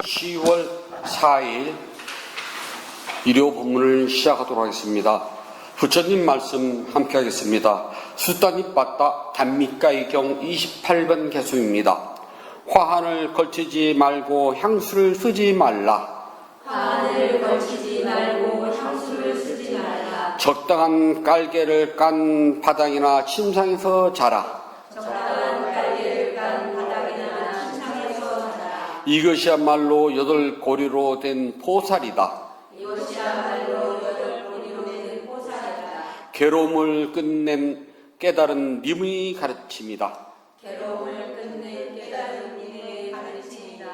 10월 4일 일요 본문을 시작하도록 하겠습니다. 부처님 말씀 함께 하겠습니다. 수단입바다 단미가이경 28번 개수입니다. 화환을 걸치지 말고 향수를 쓰지 말라. 화환을 걸치지 말고 향수를 쓰지 말라. 적당한 깔개를 깐 바닥이나 침상에서 자라. 적당한 깔개를 깐 바닥이나 침상에서 자라. 이것이야말로 여덟 고리로 된 보살이다. 이것이야말로 여덟 고리로 된 보살이다. 괴로움을 끝낸 깨달은 님의 가르침이다. 괴로움을 끝낸 깨달은 님의 가르침이다.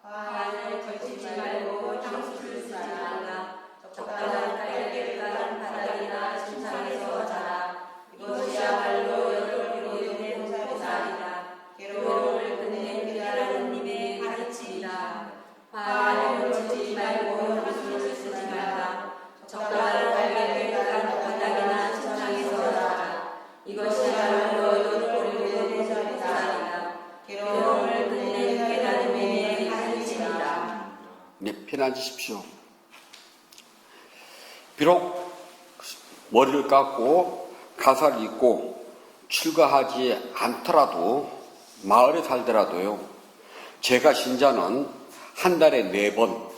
화환을 걸치지 말고 향수를 쓰지 말라. 적당한 깔개를 깐 바닥이나 침상에서 자라. 이것이야말로 여덟 고리로 된 보살이다. 괴로움을 끝낸 깨달은 님의 가르침이다. 화환을 걸치지 말고 향수를 쓰지 말라. 적당한 깔개를 깐 바닥이나 침상에서 자라. 이것이야말로 여덟 고리로 된 보살이다. 괴로움을 끝낸 깨달은 님의 가르침이다. 네, 편안하십시오. 비록 머리를 깎고 가사를 입고 출가하지 않더라도 마을에 살더라도요, 제가 신자는 한 달에 4번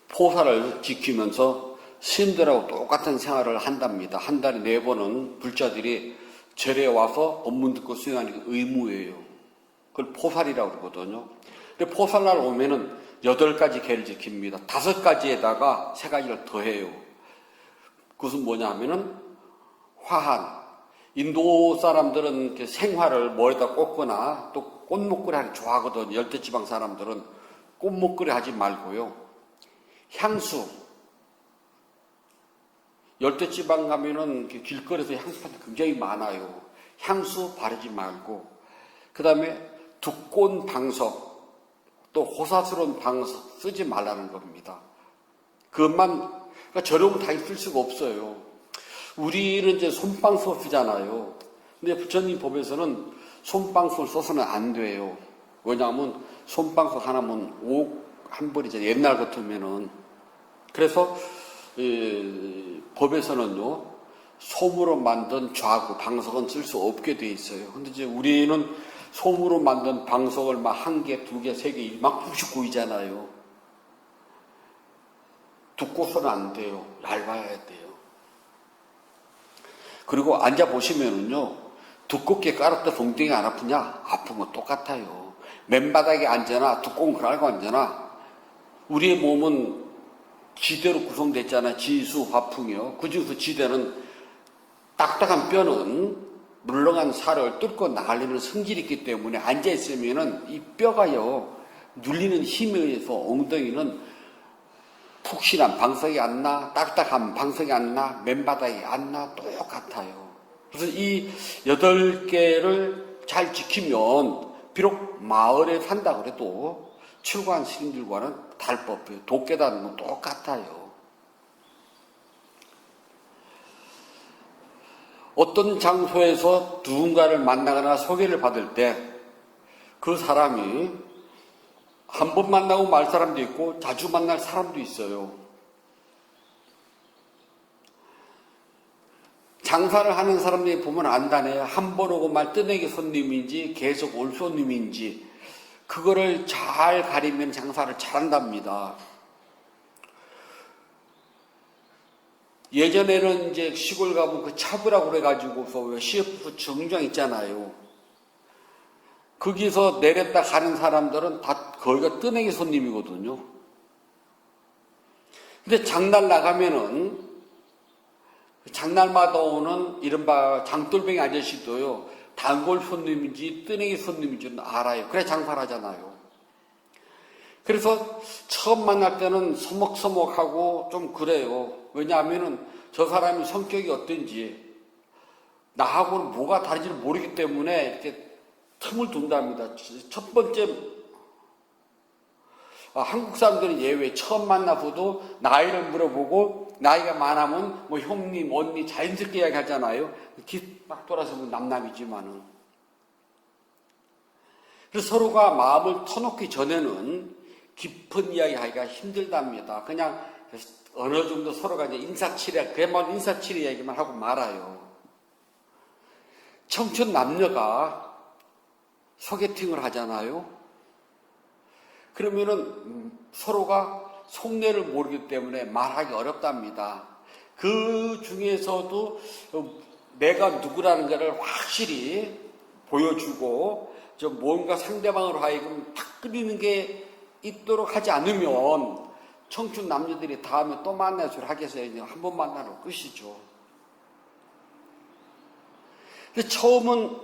포사를 지키면서 스님들하고 똑같은 생활을 한답니다. 한 달에 4번은 불자들이 절에 와서 법문 듣고 수행하는 게 의무예요. 그걸 포살이라고 그러거든요. 근데 포살날 오면은 8가지 계를 지킵니다. 5가지에다가 3가지를 더해요. 그것은 뭐냐 하면은 화한. 인도 사람들은 이렇게 생화를 머리에다 꽂거나 또 꽃목걸이 하기 좋아하거든요. 열대지방 사람들은 꽃목걸이 하지 말고요. 향수. 열대지방 가면은 길거리에서 향수 파는 데 굉장히 많아요. 향수 바르지 말고, 그 다음에 두꺼운 방석, 또 호사스러운 방석 쓰지 말라는 겁니다. 그것만, 그러니까 저렴은 다 쓸 수가 없어요. 우리는 이제 손방석을 쓰잖아요. 근데 부처님 법에서는 손방석을 써서는 안 돼요. 왜냐하면 손방석 하나면 옥 한 벌이죠. 옛날 같으면은. 그래서 법에서는요, 솜으로 만든 좌구, 방석은 쓸 수 없게 돼 있어요. 근데 이제 우리는 솜으로 만든 방석을 막 1개, 2개, 3개 막 푹씩 보이잖아요. 두꺼워서는 안 돼요. 얇아야 돼요. 그리고 앉아보시면은요, 두껍게 깔았다 엉덩이 안 아프냐? 아픈 건 똑같아요. 맨바닥에 앉거나 두꺼운 걸 깔고 앉거나, 우리의 몸은 지대로 구성됐잖아요. 지수, 화풍이요. 그 중에서 지대는 딱딱한 뼈는 물렁한 살을 뚫고 나가려는 성질이 있기 때문에 앉아있으면은 이 뼈가요, 눌리는 힘에 의해서 엉덩이는 푹신한 방석이 안 나, 딱딱한 방석이 안 나, 맨바닥이 안 나, 똑같아요. 그래서 이 8개를 잘 지키면 비록 마을에 산다 그래도 출가한 스님들과는 다를 법이에요. 도깨닫는 똑같아요. 어떤 장소에서 누군가를 만나거나 소개를 받을 때 그 사람이 한 번 만나고 말 사람도 있고 자주 만날 사람도 있어요. 장사를 하는 사람들이 보면 안다네요. 한 번 오고 말 뜨내기 손님인지 계속 올 손님인지 그거를 잘 가리면 장사를 잘한답니다. 예전에는 이제 시골 가면 그 차부라고 그래가지고서 왜 CF 정류장 있잖아요. 거기서 내렸다 가는 사람들은 다 거기가 뜨내기 손님이거든요. 근데 장날 나가면은 장날마다 오는 이른바 장돌뱅이 아저씨도요, 단골 손님인지 뜨내기 손님인지는 알아요. 그래 장사를 하잖아요. 그래서 처음 만날 때는 서먹서먹하고 좀 그래요. 왜냐하면은 저 사람이 성격이 어떤지 나하고는 뭐가 다른지를 모르기 때문에 이렇게 틈을 둔답니다. 첫 번째, 한국 사람들은 예외. 처음 만나서도 나이를 물어보고 나이가 많으면 뭐 형님, 언니 자연스럽게 이야기하잖아요. 뒤 막 돌아서 남남이지만은. 그래서 서로가 마음을 터놓기 전에는 깊은 이야기 하기가 힘들답니다. 그냥 어느 정도 서로가 이제 인사치레, 그야말로 인사치레 얘기만 하고 말아요. 청춘 남녀가 소개팅을 하잖아요. 그러면은 서로가 속내를 모르기 때문에 말하기 어렵답니다. 그 중에서도 내가 누구라는 것을 확실히 보여주고 좀 뭔가 상대방으로 하여금 탁 끓이는 게 있도록 하지 않으면 청춘 남녀들이 다음에 또 만날 소리 하겠어요. 한 번 만나러 끝이죠. 근데 처음은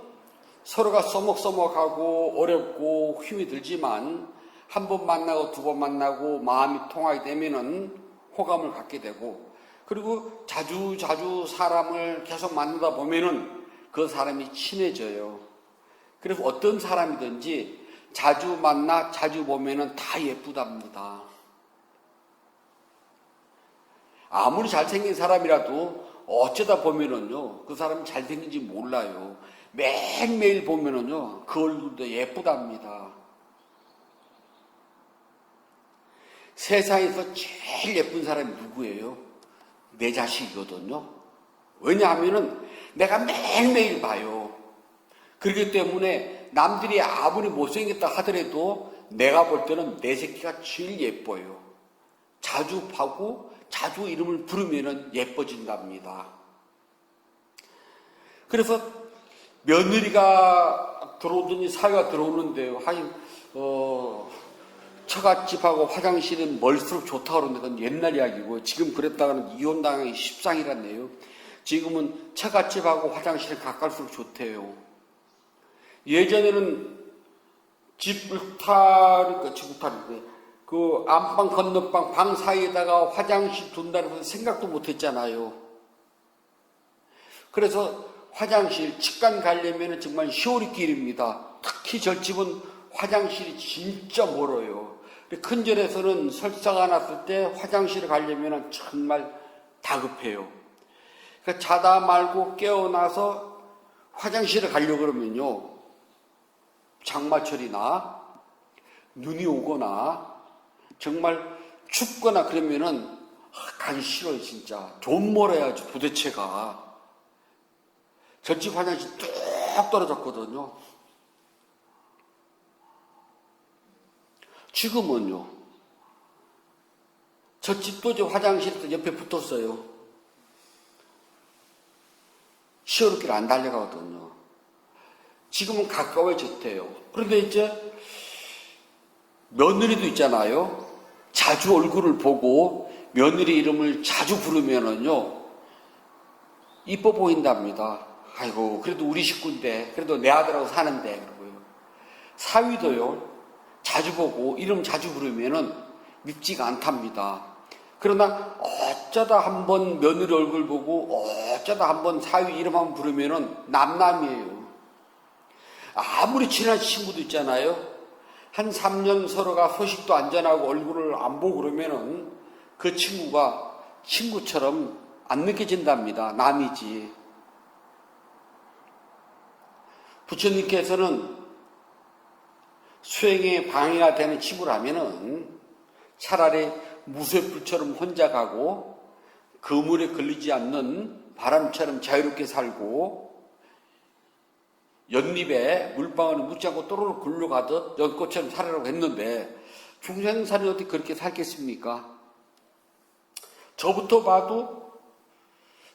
서로가 써먹써먹하고 어렵고 힘이 들지만 한 번 만나고 두 번 만나고 마음이 통하게 되면은 호감을 갖게 되고, 그리고 자주 사람을 계속 만나다 보면은 그 사람이 친해져요. 그래서 어떤 사람이든지 자주 만나 자주 보면은 다 예쁘답니다. 아무리 잘생긴 사람이라도 어쩌다 보면은요, 그 사람이 잘생긴지 몰라요. 매일매일 보면은요, 그 얼굴도 예쁘답니다. 세상에서 제일 예쁜 사람이 누구예요? 내 자식이거든요. 왜냐하면은 내가 매일매일 봐요. 그렇기 때문에 남들이 아무리 못생겼다 하더라도 내가 볼 때는 내 새끼가 제일 예뻐요. 자주 봐고 자주 이름을 부르면은 예뻐진답니다. 그래서 며느리가 들어오더니 사위가 들어오는데요. 처갓집하고 화장실은 멀수록 좋다고 그러는데 그건 옛날 이야기고, 지금 그랬다가는 이혼당하기 십상이란데요. 지금은 처갓집하고 화장실은 가까울수록 좋대요. 예전에는 집 울타리인데 그 안방 건너방 방 사이에다가 화장실 둔다는 건 생각도 못 했잖아요. 그래서 화장실 직관 가려면 정말 시오리 길입니다. 특히 절집은 화장실이 진짜 멀어요. 큰절에서는 설사가 났을 때 화장실을 가려면 정말 다급해요. 그러니까 자다 말고 깨어나서 화장실을 가려고 그러면요, 장마철이나 눈이 오거나 정말 춥거나 그러면은 가기 싫어요. 진짜 좀 멀어야지 도대체가. 절집 화장실 뚝 떨어졌거든요. 지금은요, 저 집도 이제 화장실 옆에 붙었어요. 시어렵게 안 달려가거든요. 지금은 가까워졌대요. 그런데 이제 며느리도 있잖아요. 자주 얼굴을 보고 며느리 이름을 자주 부르면은요, 이뻐 보인답니다. 아이고, 그래도 우리 식구인데, 그래도 내 아들하고 사는데, 그러고요. 사위도요, 자주 보고 이름 자주 부르면은 밉지가 않답니다. 그러나 어쩌다 한번 며느리 얼굴 보고 어쩌다 한번 사위 이름 한번 부르면은 남남이에요. 아무리 친한 친구도 있잖아요. 한 3년 서로가 소식도 안 전하고 얼굴을 안 보고 그러면은 그 친구가 친구처럼 안 느껴진답니다. 남이지. 부처님께서는 수행에 방해가 되는 친구라면은 차라리 무쇠불처럼 혼자 가고 그물에 걸리지 않는 바람처럼 자유롭게 살고 연잎에 물방울을 묻지 않고 또르르 굴러가듯 연꽃처럼 살아라고 했는데, 중생살이 어떻게 그렇게 살겠습니까? 저부터 봐도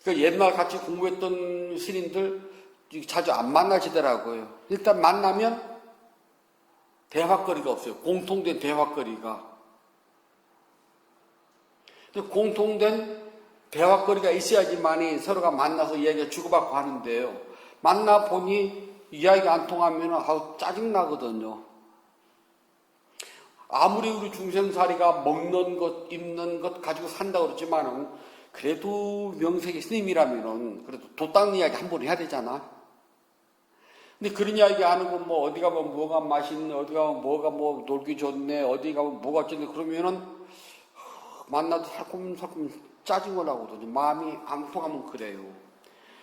옛날 같이 공부했던 스님들 자주 안 만나시더라고요. 일단 만나면 대화거리가 없어요. 공통된 대화거리가. 공통된 대화거리가 있어야지만이 서로가 만나서 이야기가 주고받고 하는데요. 만나보니 이야기가 안 통하면 짜증나거든요. 아무리 우리 중생살이가 먹는 것, 입는 것 가지고 산다고 그러지만은 그래도 명색이 스님이라면은 그래도 도땅 이야기 한 번 해야 되잖아. 근데 그런 이야기 안 하고 뭐 어디 가면 뭐가 맛있네, 어디 가면 뭐가 뭐 놀기 좋네, 어디 가면 뭐가 좋네 그러면은 만나도 살콤살콤 짜증을 나거든요. 마음이 안 통하면 그래요.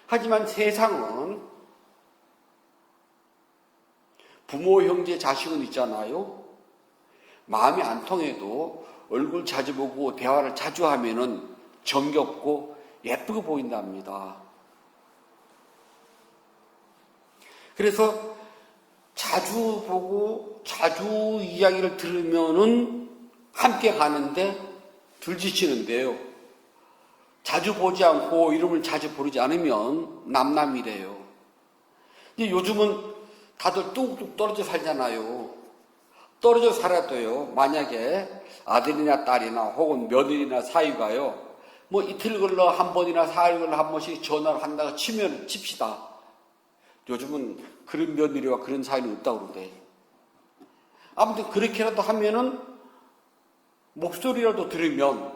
하지만 세상은 부모, 형제, 자식은 있잖아요. 마음이 안 통해도 얼굴 자주 보고 대화를 자주 하면은 정겹고 예쁘게 보인답니다. 그래서 자주 보고 자주 이야기를 들으면은 함께 가는데 덜 지치는데요. 자주 보지 않고 이름을 자주 부르지 않으면 남남이래요. 근데 요즘은 다들 뚝뚝 떨어져 살잖아요. 떨어져 살아도요, 만약에 아들이나 딸이나 혹은 며느리나 사위가요, 뭐 이틀 걸러 한 번이나 사흘 걸러 한 번씩 전화를 한다고 칩시다. 요즘은 그런 며느리와 그런 사위는 없다고 그러대. 아무튼 그렇게라도 하면은 목소리라도 들으면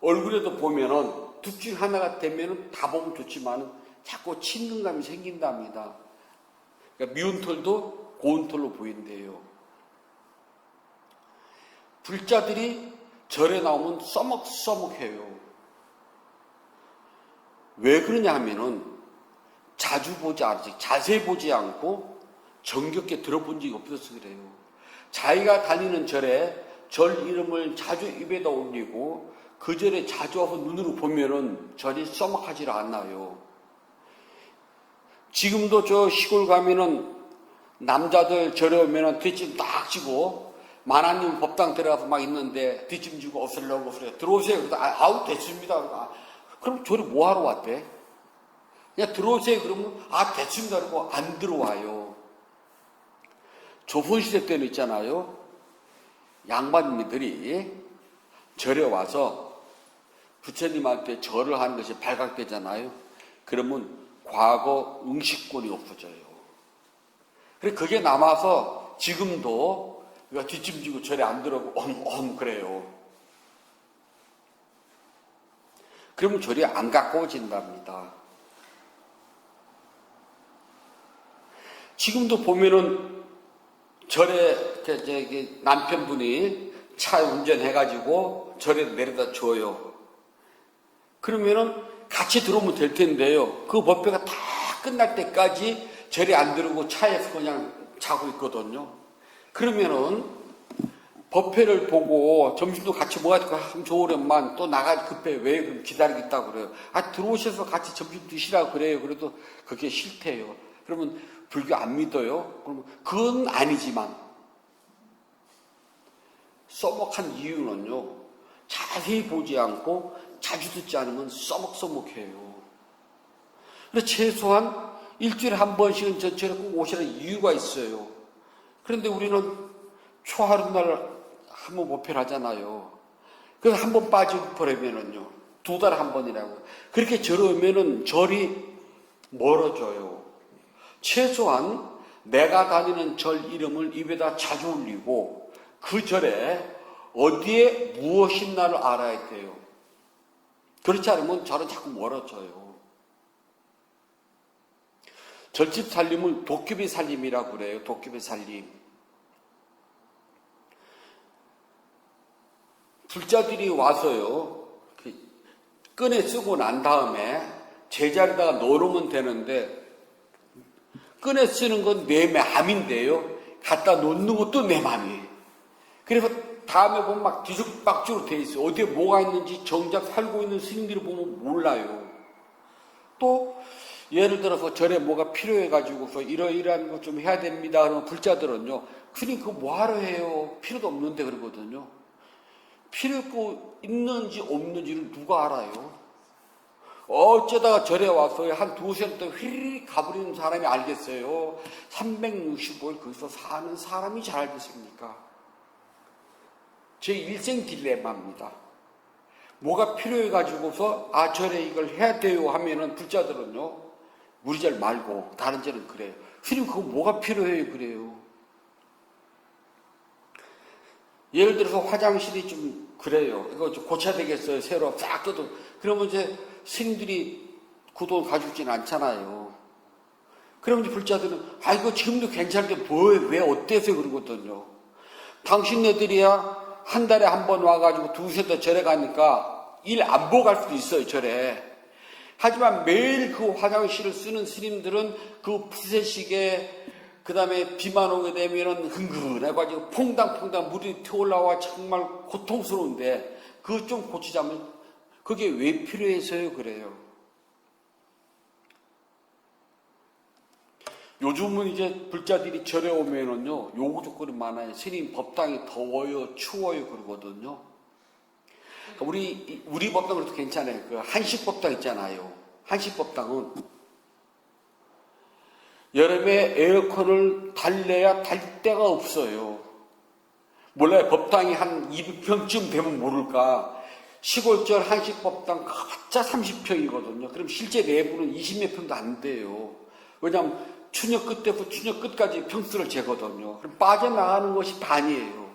얼굴에도 보면은 둘 중 하나가 되면은 다 보면 좋지만 자꾸 친근감이 생긴답니다. 그러니까 미운 털도 고운 털로 보인대요. 불자들이 절에 나오면 써먹써먹해요. 왜 그러냐 하면은 자주 보지 않지, 자세히 보지 않고 정겹게 들어본 적이 없어서 그래요. 자기가 다니는 절에 절 이름을 자주 입에다 올리고 그 절에 자주 와서 눈으로 보면은 절이 써먹하지 않아요. 지금도 저 시골 가면은 남자들 절에 오면은 뒷짐 딱 지고 만화님 법당 들어가서 막 있는데 뒷짐 지고 어슬렁어슬렁 들어오세요. 그래서 아우 됐습니다. 그럼 절에 뭐하러 왔대? 그냥 들어오세요. 그러면 됐습니다. 그러고 안 들어와요. 조선시대 때는 있잖아요. 양반님들이 절에 와서 부처님한테 절을 하는 것이 발각되잖아요. 그러면 과거 응식권이 없어져요. 그래서 그게 남아서 지금도 뒷짐지고 절에 안 들어오고 그래요. 그러면 절이 안 가까워진답니다. 지금도 보면은 절에 남편분이 차 운전해가지고 절에 내려다 줘요. 그러면은 같이 들어오면 될 텐데요. 그 법회가 다 끝날 때까지 절에 안 들어오고 차에서 그냥 자고 있거든요. 그러면은 법회를 보고 점심도 같이 먹어가지고 하면 좋으련만 또 나가 급해. 왜 그럼 기다리고 있다고 그래요. 들어오셔서 같이 점심 드시라고 그래요. 그래도 그게 싫대요. 그러면 불교 안 믿어요? 그러면 그건 아니지만 써먹한 이유는요, 자세히 보지 않고 자주 듣지 않으면 써먹해요. 그래서 최소한 일주일에 한 번씩은 전철에 꼭 오시라는 이유가 있어요. 그런데 우리는 초하루날 한 번 목표를 하잖아요. 그래서 한 번 빠져버리면은요, 2달에 한 번이라고. 그렇게 절오면은 절이 멀어져요. 최소한 내가 다니는 절 이름을 입에다 자주 올리고 그 절에 어디에 무엇이 있나를 알아야 돼요. 그렇지 않으면 절은 자꾸 멀어져요. 절집 살림을 도깨비 살림이라고 그래요. 도깨비 살림. 불자들이 와서요, 끈에 쓰고 난 다음에 제자리다가 넣어놓으면 되는데, 끈에 쓰는 건 내 마음인데요, 갖다 놓는 것도 내 마음이에요. 그래서 다음에 보면 막 뒤죽박죽으로 돼 있어요. 어디에 뭐가 있는지 정작 살고 있는 스님들이 보면 몰라요. 또 예를 들어서 절에 뭐가 필요해가지고서 이러이러한 것 좀 해야 됩니다. 그러면 불자들은요, 스님 그거 뭐하러 해요? 필요도 없는데 그러거든요. 필요 있는지 없는지를 누가 알아요? 어쩌다가 절에 와서 한 2시간 동안 휘리릭 가버리는 사람이 알겠어요? 365일 거기서 사는 사람이 잘 알겠습니까? 제 일생 딜레마입니다. 뭐가 필요해가지고서 절에 이걸 해야 돼요 하면은 불자들은요, 우리 절 말고 다른 절은 그래요. 스님 그거 뭐가 필요해요? 그래요. 예를 들어서 화장실이 좀 그래요. 이거 좀 고쳐야 되겠어요. 새로 싹 뜯어. 그러면 이제 스님들이 그 돈 가져오진 않잖아요. 그러면 이제 불자들은 이거 지금도 괜찮은데 왜 어때서 그러거든요. 당신네들이야 한 달에 한 번 와가지고 2시간 절에 가니까 일 안 보고 갈 수도 있어요. 절에. 하지만 매일 그 화장실을 쓰는 스님들은 그 푸세식에 그 다음에 비만 오게 되면은 흥건해가지고 퐁당퐁당 물이 튀어올라와 정말 고통스러운데 그것 좀 고치자면 그게 왜 필요해서요? 그래요. 요즘은 이제 불자들이 절에 오면은요, 요구 조건이 많아요. 스님 법당이 더워요, 추워요, 그러거든요. 우리 법당 그래도 괜찮아요. 그 한식 법당 있잖아요. 한식 법당은 여름에 에어컨을 달래야 달 데가 없어요. 몰라요. 법당이 한 200평쯤 되면 모를까. 시골절 한식 법당 가봤자 30평이거든요. 그럼 실제 내부는 20몇 평도 안 돼요. 왜냐하면 추녀 끝부터 추녀 끝까지 평수를 재거든요. 그럼 빠져나가는 것이 반이에요.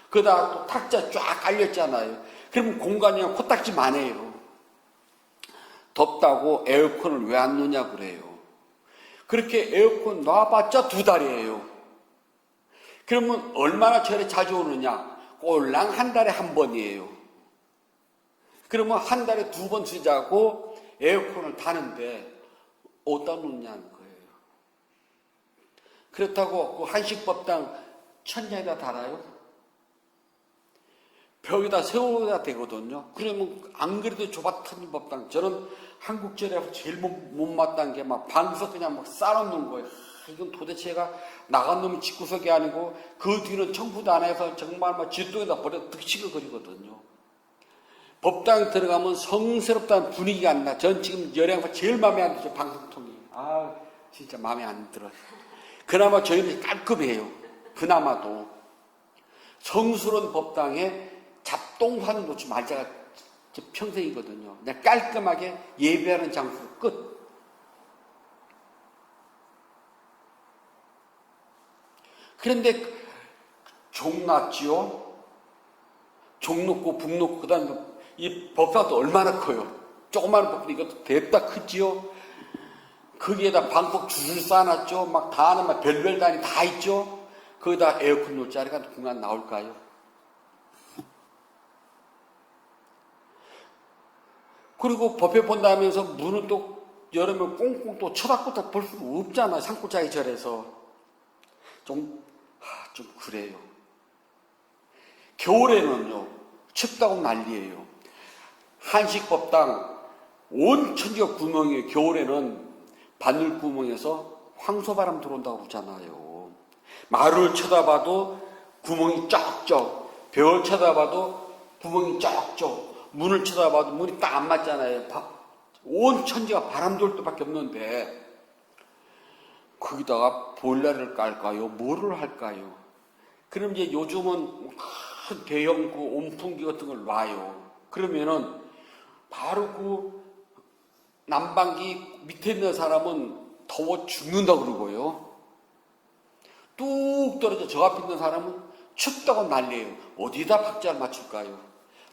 그러다가 또 탁자 쫙 깔렸잖아요. 그러면 공간이 코딱지만 해요. 덥다고 에어컨을 왜 안 놓냐 그래요. 그렇게 에어컨 놔봤자 2달이에요. 그러면 얼마나 절에 자주 오느냐? 꼴랑 한 달에 한 번이에요. 그러면 한 달에 2번 쓰자고 에어컨을 다는데 어디다 놓냐는 거예요. 그렇다고 그 한식법당 천장에다 달아요? 벽에다 세워야 되거든요. 그러면 안 그래도 좁았던 법당. 저는 한국절에 제일 못마땅한 게 막 방석 그냥 막 쌓아놓는 거예요. 이건 도대체가 나간 놈이 집구석이 아니고 그 뒤는 청소도 안 해서 정말 막 쥐똥에다 버려 득식을 거리거든요. 법당 들어가면 성스럽다는 분위기가 안 나. 전 지금 열애양파 제일 마음에 안 들죠. 방송통이. 아 진짜 마음에 안 들어요. 그나마 저희는 깔끔해요. 그나마도. 성스러운 법당에 잡동사는 놓지 말자가 평생이거든요. 그냥 깔끔하게 예배하는 장소 끝. 그런데 종 났지요. 종 놓고 북 놓고 그 다음에 이 법당도 얼마나 커요. 조그마한 법당 이것도 됐다 크지요. 거기에다 방폭 줄을 쌓아놨죠. 막 다 하는 막 별별 단위 다 있죠. 거기다 에어컨 놓을 자리가 공간 나올까요? 그리고 법회 본다 하면서 문은 또 여름에 꽁꽁 또 쳐다보다 볼 수 없잖아요. 산골짜기 절에서. 좀 그래요. 겨울에는요, 춥다고 난리예요. 한식법당 온 천지가 구멍이에요. 겨울에는 바늘구멍에서 황소바람 들어온다고 그러잖아요. 마루를 쳐다봐도 구멍이 쩍쩍, 벽을 쳐다봐도 구멍이 쩍쩍, 문을 쳐다봐도 문이 딱 안 맞잖아요. 온 천지가 바람 돌 수밖에 없는데 거기다가 보일러를 깔까요? 뭐를 할까요? 그럼 이제 요즘은 큰 대형 그 온풍기 같은 걸 놔요. 그러면은 바로 그 난방기 밑에 있는 사람은 더워 죽는다 그러고요. 뚝 떨어져 저 앞에 있는 사람은 춥다고 난리예요. 어디다 박자를 맞출까요?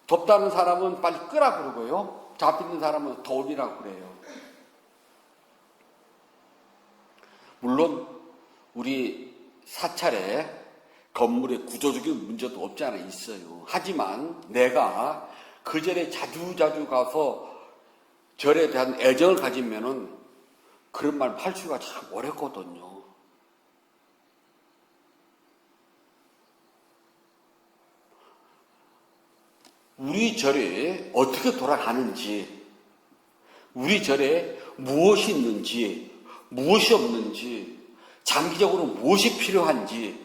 덥다는 사람은 빨리 끄라 그러고요. 저 앞에 있는 사람은 더우리라고 그래요. 물론 우리 사찰에 건물의 구조적인 문제도 없지 않아 있어요. 하지만 내가 그 절에 자주 가서 절에 대한 애정을 가지면은 그런 말 할 수가 참 어렵거든요. 우리 절에 어떻게 돌아가는지, 우리 절에 무엇이 있는지, 무엇이 없는지, 장기적으로 무엇이 필요한지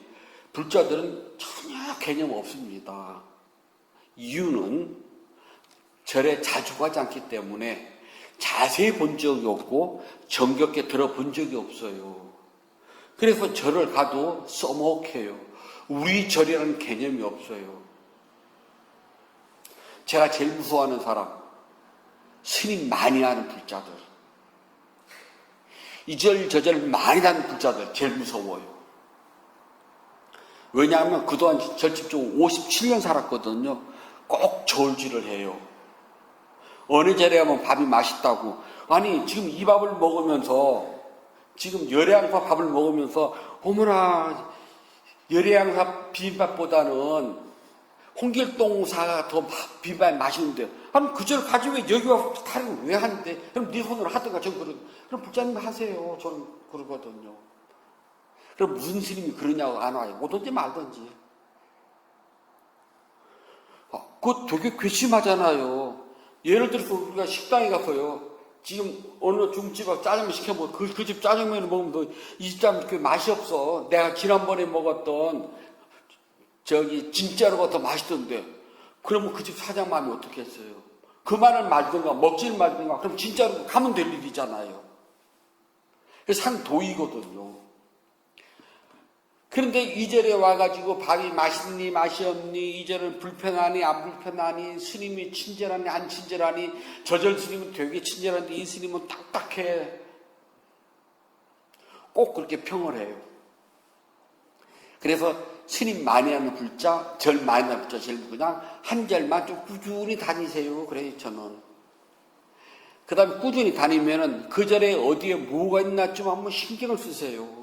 불자들은 전혀 개념 없습니다. 이유는 절에 자주 가지 않기 때문에 자세히 본 적이 없고 정겹게 들어본 적이 없어요. 그래서 절을 가도 써먹해요. 우리 절이라는 개념이 없어요. 제가 제일 무서워하는 사람, 스님 많이 하는 불자들, 이 절 저 절 많이 하는 불자들 제일 무서워요. 왜냐하면 그동안 절집중 57년 살았거든요. 꼭 저울질을 해요. 어느 절에 가면 밥이 맛있다고. 아니 지금 이 밥을 먹으면서, 지금 열애양사 밥을 먹으면서 어머나 열애양사 비빔밥보다는 홍길동사가 더 비빔밥이 맛있는데, 아니 그 절 가지고 왜 여기 와서 타령을 왜 하는데? 그럼 네 손으로 하든가. 그럼 불자님 하세요. 저는 그러거든요. 그럼 무슨 스님이 그러냐고 안 와요. 오든지 말든지. 그거 되게 괘씸하잖아요. 예를 들어서 우리가 식당에 가서요. 지금 어느 중집에 짜장면 시켜먹어. 그 집 짜장면을 먹으면 이 집 짜장면 그 맛이 없어. 내가 지난번에 먹었던 진짜로가 더 맛있던데. 그러면 그 집 사장 마음이 어떻겠어요? 그 말을 말든가 먹지를 말든가 그럼 진짜로 가면 될 일이잖아요. 그래서 상도이거든요. 그런데 이절에 와가지고 밥이 맛있니 맛이 없니, 이절은 불편하니 안 불편하니, 스님이 친절하니 안 친절하니, 저절 스님은 되게 친절한데 이 스님은 딱딱해. 꼭 그렇게 평을 해요. 그래서 스님 많이 하는 불자, 절 많이 하는 불자 제일 그냥 한 절만 좀 꾸준히 다니세요. 그래요 저는. 그 다음에 꾸준히 다니면은 그 절에 어디에 뭐가 있나 좀 한번 신경을 쓰세요.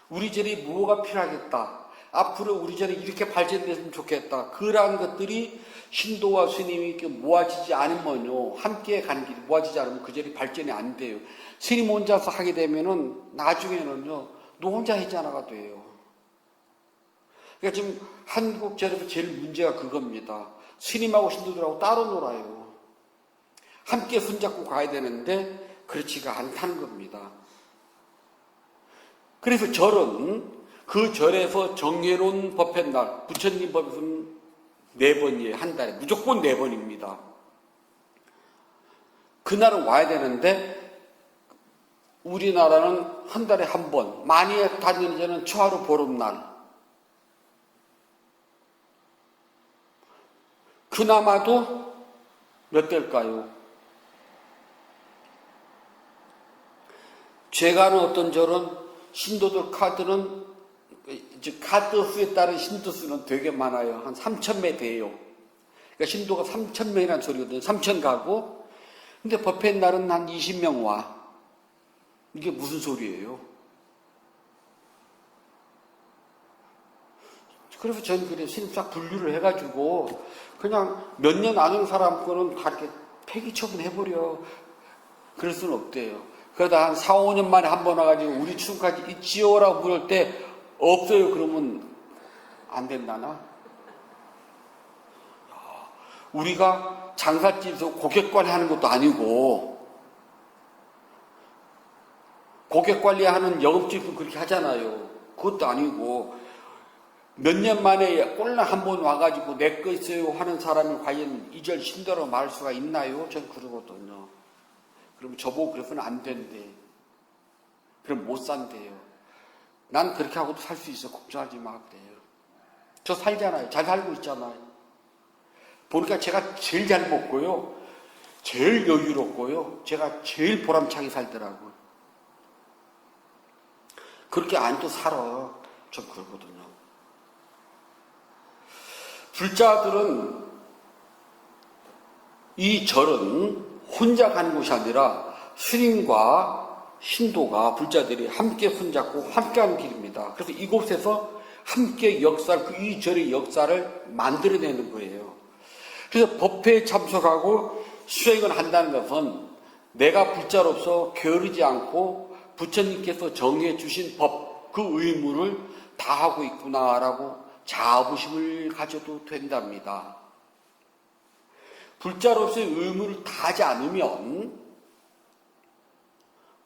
우리 절에 뭐가 필요하겠다. 앞으로 우리 절에 이렇게 발전됐으면 좋겠다. 그러한 것들이 신도와 스님이 이렇게 모아지지 않으면요. 함께 가는 길이 모아지지 않으면 그 절이 발전이 안 돼요. 스님 혼자서 하게 되면은 나중에는요. 너 혼자 했잖아가 돼요. 그러니까 지금 한국 절에서 제일 문제가 그겁니다. 스님하고 신도들하고 따로 놀아요. 함께 손잡고 가야 되는데 그렇지가 않다는 겁니다. 그래서 절은 그 절에서 정해놓은 법회 날, 부처님 법에서는 4번이에요. 한 달에. 무조건 4번입니다. 그날은 와야 되는데 우리나라는 한 달에 한 번, 많이 다니는 데는 초하루 보름날. 그나마도 몇 대일까요? 제가 아는 어떤 절은 신도들 카드는, 카드 수에 따른 신도 수는 되게 많아요. 한 3,000매 돼요. 그러니까 신도가 3,000명이라는 소리거든요. 3,000 가고. 근데 법회 날은 한 20명 와. 이게 무슨 소리예요? 그래서 저는 그래, 스님 싹 분류를 해가지고, 그냥 몇 년 안 온 사람 거는 다 이렇게 폐기 처분해버려. 그럴 수는 없대요. 그러다 한 4, 5년 만에 한 번 와가지고 우리 추까지 있지요라고 물을 때 없어요. 그러면 안 된다나? 우리가 장사집에서 고객 관리하는 것도 아니고 고객 관리하는 영업집은 그렇게 하잖아요. 그것도 아니고 몇 년 만에 꼴랑 한 번 와가지고 내 거 있어요 하는 사람이 과연 이 절 신도로 말할 수가 있나요? 전 그러거든요. 그럼 저보고 그래서는 안 된대. 그럼 못 산대요. 난 그렇게 하고도 살 수 있어. 걱정하지 마. 그래요. 저 살잖아요. 잘 살고 있잖아요. 보니까 제가 제일 잘 먹고요. 제일 여유롭고요. 제가 제일 보람차게 살더라고요. 그렇게 안 또 살아. 좀 그러거든요. 불자들은 이 절은 혼자 가는 곳이 아니라 스님과 신도가 불자들이 함께 손잡고 함께 하는 길입니다. 그래서 이곳에서 함께 역사를, 이 절의 역사를 만들어내는 거예요. 그래서 법회에 참석하고 수행을 한다는 것은 내가 불자로서 게으르지 않고 부처님께서 정해 주신 법, 그 의무를 다하고 있구나라고 자부심을 가져도 된답니다. 불자로서의 의무를 다하지 않으면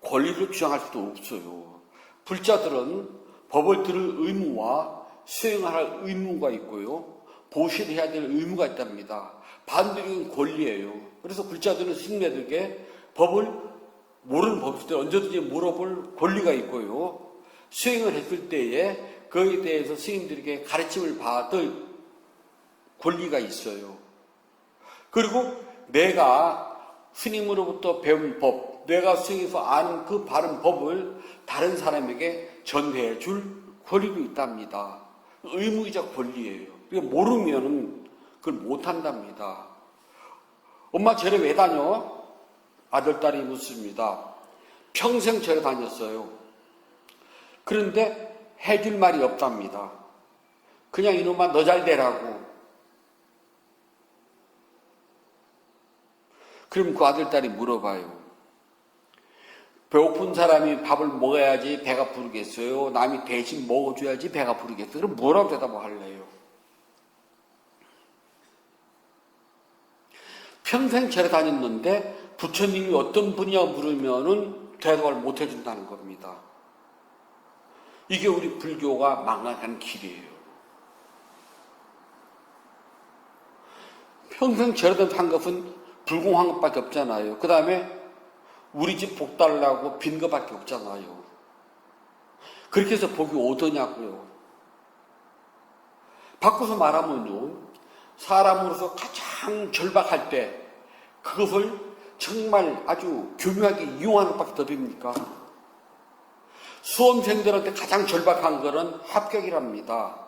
권리를 주장할 수도 없어요. 불자들은 법을 들을 의무와 수행할 의무가 있고요. 보시해야 될 의무가 있답니다. 반대로 권리예요. 그래서 불자들은 스님들에게 법을 모르는 법일 때 언제든지 물어볼 권리가 있고요. 수행을 했을 때에 그에 대해서 스님들에게 가르침을 받을 권리가 있어요. 그리고 내가 스님으로부터 배운 법, 내가 수행해서 아는 그 바른 법을 다른 사람에게 전해 줄 권리도 있답니다. 의무이자 권리예요. 그러니까 모르면 그걸 못한답니다. 엄마 절에 왜 다녀? 아들, 딸이 묻습니다. 평생 절에 다녔어요. 그런데 해줄 말이 없답니다. 그냥 이놈아 너 잘 되라고. 그럼 그 아들, 딸이 물어봐요. 배고픈 사람이 밥을 먹어야지 배가 부르겠어요? 남이 대신 먹어줘야지 배가 부르겠어요? 그럼 뭐라고 대답을 할래요? 평생 절에 다녔는데 부처님이 어떤 분이냐 물으면은 대답을 못 해준다는 겁니다. 이게 우리 불교가 망가가는 길이에요. 평생 절에 산 것은 불공한 것밖에 없잖아요. 그 다음에 우리 집 복 달라고 빈 것밖에 없잖아요. 그렇게 해서 복이 어떠냐고요. 바꿔서 말하면요, 사람으로서 가장 절박할 때 그것을 정말 아주 교묘하게 이용하는 것밖에 더 됩니까? 수험생들한테 가장 절박한 것은 합격이랍니다.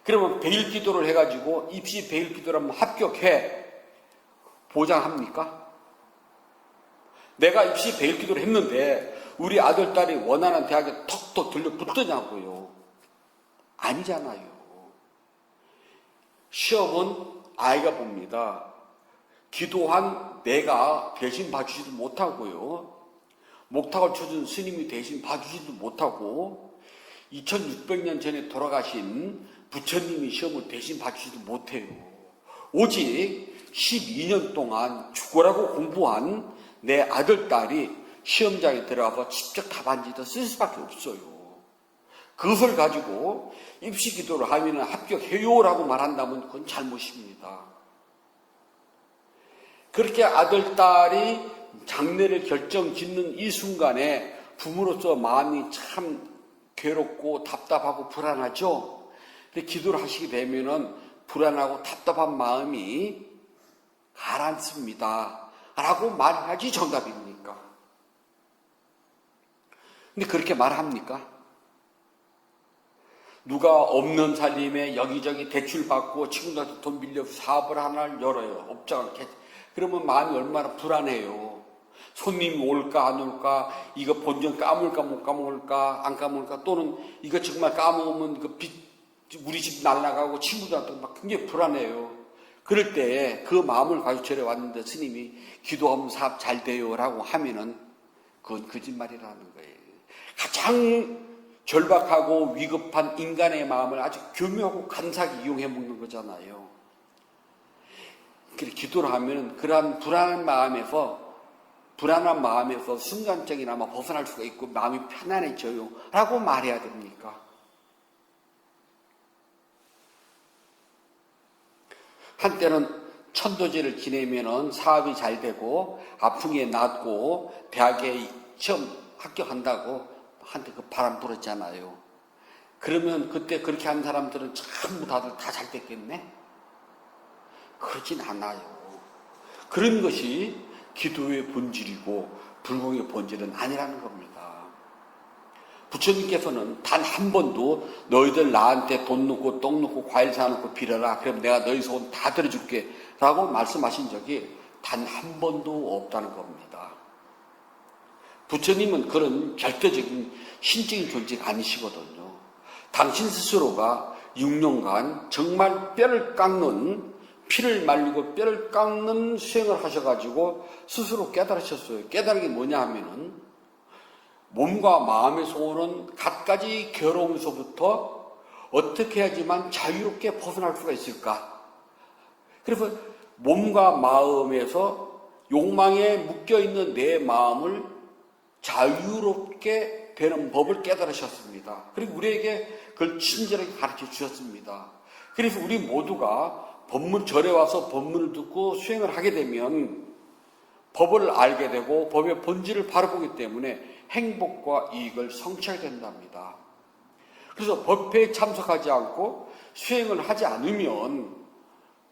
그러면 배일기도를 해가지고 입시 배일기도를 하면 합격해. 보장합니까? 내가 입시 배일기도를 했는데 우리 아들, 딸이 원하는 대학에 턱턱 들려붙더냐고요. 아니잖아요. 시험은 아이가 봅니다. 기도한 내가 대신 봐주지도 못하고요. 목탁을 쳐준 스님이 대신 봐주지도 못하고 2600년 전에 돌아가신 부처님이 시험을 대신 봐주지도 못해요. 오직 12년 동안 죽으라고 공부한 내 아들, 딸이 시험장에 들어가서 직접 답안지도 쓸 수밖에 없어요. 그것을 가지고 입시 기도를 하면 합격해요라고 말한다면 그건 잘못입니다. 그렇게 아들, 딸이 장래를 결정짓는 이 순간에 부모로서 마음이 참 괴롭고 답답하고 불안하죠. 근데 기도를 하시게 되면은 불안하고 답답한 마음이 가라앉습니다. 라고 말해야지 정답입니까? 근데 그렇게 말합니까? 누가 없는 살림에 여기저기 대출 받고 친구들한테 돈 빌려서 사업을 하나를 열어요. 업장을 그러면 마음이 얼마나 불안해요. 손님이 올까 안 올까, 이거 본전 까먹을까 못 까먹을까, 안 까먹을까, 또는 이거 정말 까먹으면 그 빚 우리 집 날아가고 친구들한테 막 굉장히 불안해요. 그럴 때 그 마음을 가지고 절에 왔는데 스님이 기도하면 사업 잘 돼요 라고 하면은 그건 거짓말이라는 거예요. 가장 절박하고 위급한 인간의 마음을 아주 교묘하고 간사하게 이용해 먹는 거잖아요. 기도를 하면은 그러한 불안한 마음에서 순간적이나마 벗어날 수가 있고 마음이 편안해져요 라고 말해야 됩니까? 한때는 천도제를 지내면은 사업이 잘 되고 아픈 게 낫고 대학에 시험 합격한다고 한때 그 바람 불었잖아요. 그러면 그때 그렇게 한 사람들은 전부 다들 다 잘 됐겠네? 그러진 않아요. 그런 것이 기도의 본질이고 불공의 본질은 아니라는 겁니다. 부처님께서는 단 한 번도 너희들 나한테 돈 넣고 떡 넣고 과일 사놓고 빌어라. 그럼 내가 너희 소원 다 들어줄게 라고 말씀하신 적이 단 한 번도 없다는 겁니다. 부처님은 그런 절대적인 신적인 존재가 아니시거든요. 당신 스스로가 6년간 정말 뼈를 깎는, 피를 말리고 뼈를 깎는 수행을 하셔가지고 스스로 깨달으셨어요. 깨달은 게 뭐냐 하면은 몸과 마음에서 오는 갖가지 괴로움에서부터 어떻게 해야지만 자유롭게 벗어날 수가 있을까? 그래서 몸과 마음에서 욕망에 묶여있는 내 마음을 자유롭게 되는 법을 깨달으셨습니다. 그리고 우리에게 그걸 친절하게 가르쳐 주셨습니다. 그래서 우리 모두가 법문절에 와서 법문을 듣고 수행을 하게 되면 법을 알게 되고 법의 본질을 바로 보기 때문에 행복과 이익을 성취하게 된답니다. 그래서 법회에 참석하지 않고 수행을 하지 않으면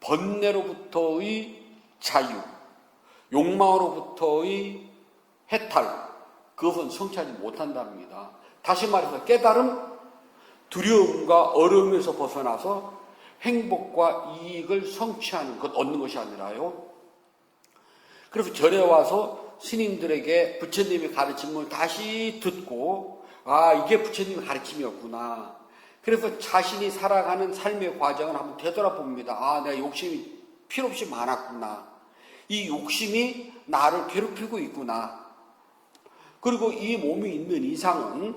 번뇌로부터의 자유, 욕망으로부터의 해탈, 그것은 성취하지 못한답니다. 다시 말해서 깨달음, 두려움과 어려움에서 벗어나서 행복과 이익을 성취하는 것, 얻는 것이 아니라요. 그래서 절에 와서 스님들에게 부처님의 가르침을 다시 듣고 이게 부처님의 가르침이었구나. 그래서 자신이 살아가는 삶의 과정을 한번 되돌아봅니다. 내가 욕심이 필요없이 많았구나. 이 욕심이 나를 괴롭히고 있구나. 그리고 이 몸이 있는 이상은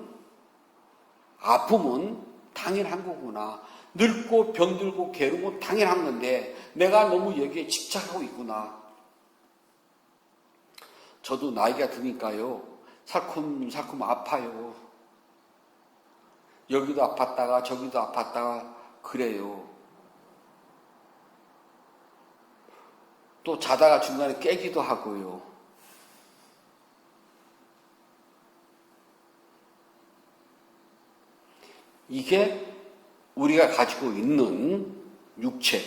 아픔은 당연한 거구나. 늙고 병들고 괴로움은 당연한 건데 내가 너무 여기에 집착하고 있구나. 저도 나이가 드니까요, 살큼살큼 아파요. 여기도 아팠다가 저기도 아팠다가 그래요. 또 자다가 중간에 깨기도 하고요. 이게 우리가 가지고 있는 육체,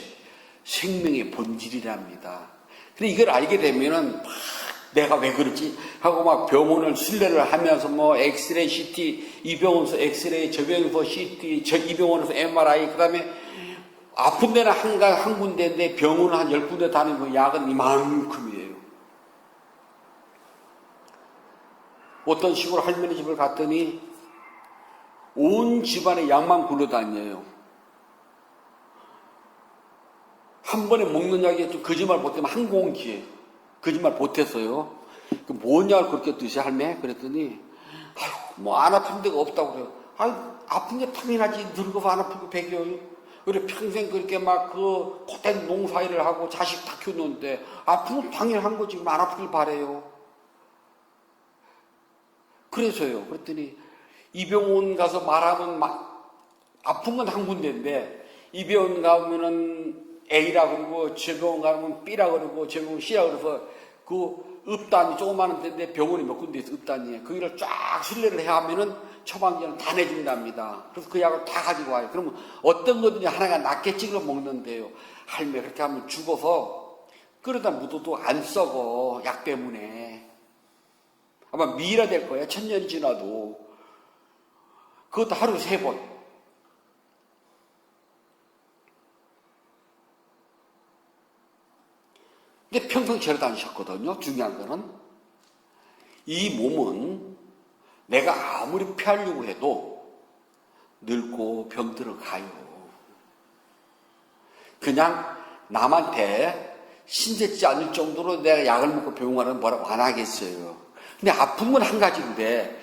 생명의 본질이랍니다. 근데 이걸 알게 되면은 막 내가 왜 그러지? 하고 막 병원을 순례를 하면서 뭐 엑스레이, CT, 이 병원에서 엑스레이, 저 병원에서 CT, 이 병원에서 MRI, 그 다음에 아픈 데는 한 군데인데 병원은 한 10군데 다니고 약은 이만큼이에요. 어떤 시골 할머니 집을 갔더니 온 집안에 약만 굴러다녀요. 한 번에 먹는 약이 좀 거짓말 못하면 한 공기에 거짓말 못했어요. 그 뭔 약을 그렇게 드시 할매? 그랬더니 뭐 안 아픈 데가 없다고 그래요. 아픈 게 당연하지. 늙어서 안 아프고 배겨요. 그래 평생 그렇게 막 그 고된 농사일을 하고 자식 다 키우는데 아픈 건 당연한 거지. 안 아프길 바래요. 그래서요. 그랬더니 이 병원 가서 말하면 막 아픈 건 한 군데인데 이 병원 가면은 A라 그러고 저 병원 가면 B라 그러고 저 병원 C라 그래서 그 읍단이 조그마한 데인데 병원이 몇 군데 있어 읍단이에요. 거기를 쫙 순례를 해야 하면은 처방전을 다 내준답니다. 그래서 그 약을 다 가지고 와요. 그러면 어떤 거든지 하나가 낫겠지 그러 먹는데요. 할매 그렇게 하면 죽어서 그러다 묻어도 안 썩어. 약 때문에. 아마 미라 될 거야. 1000년 지나도. 그것도 하루 3번. 근데 평생 절에 다니셨거든요. 중요한 거는 이 몸은 내가 아무리 피하려고 해도 늙고 병들어 가요. 그냥 남한테 신세지 않을 정도로 내가 약을 먹고 병원 가는 뭐라고 안 하겠어요. 근데 아픈 건 한 가지인데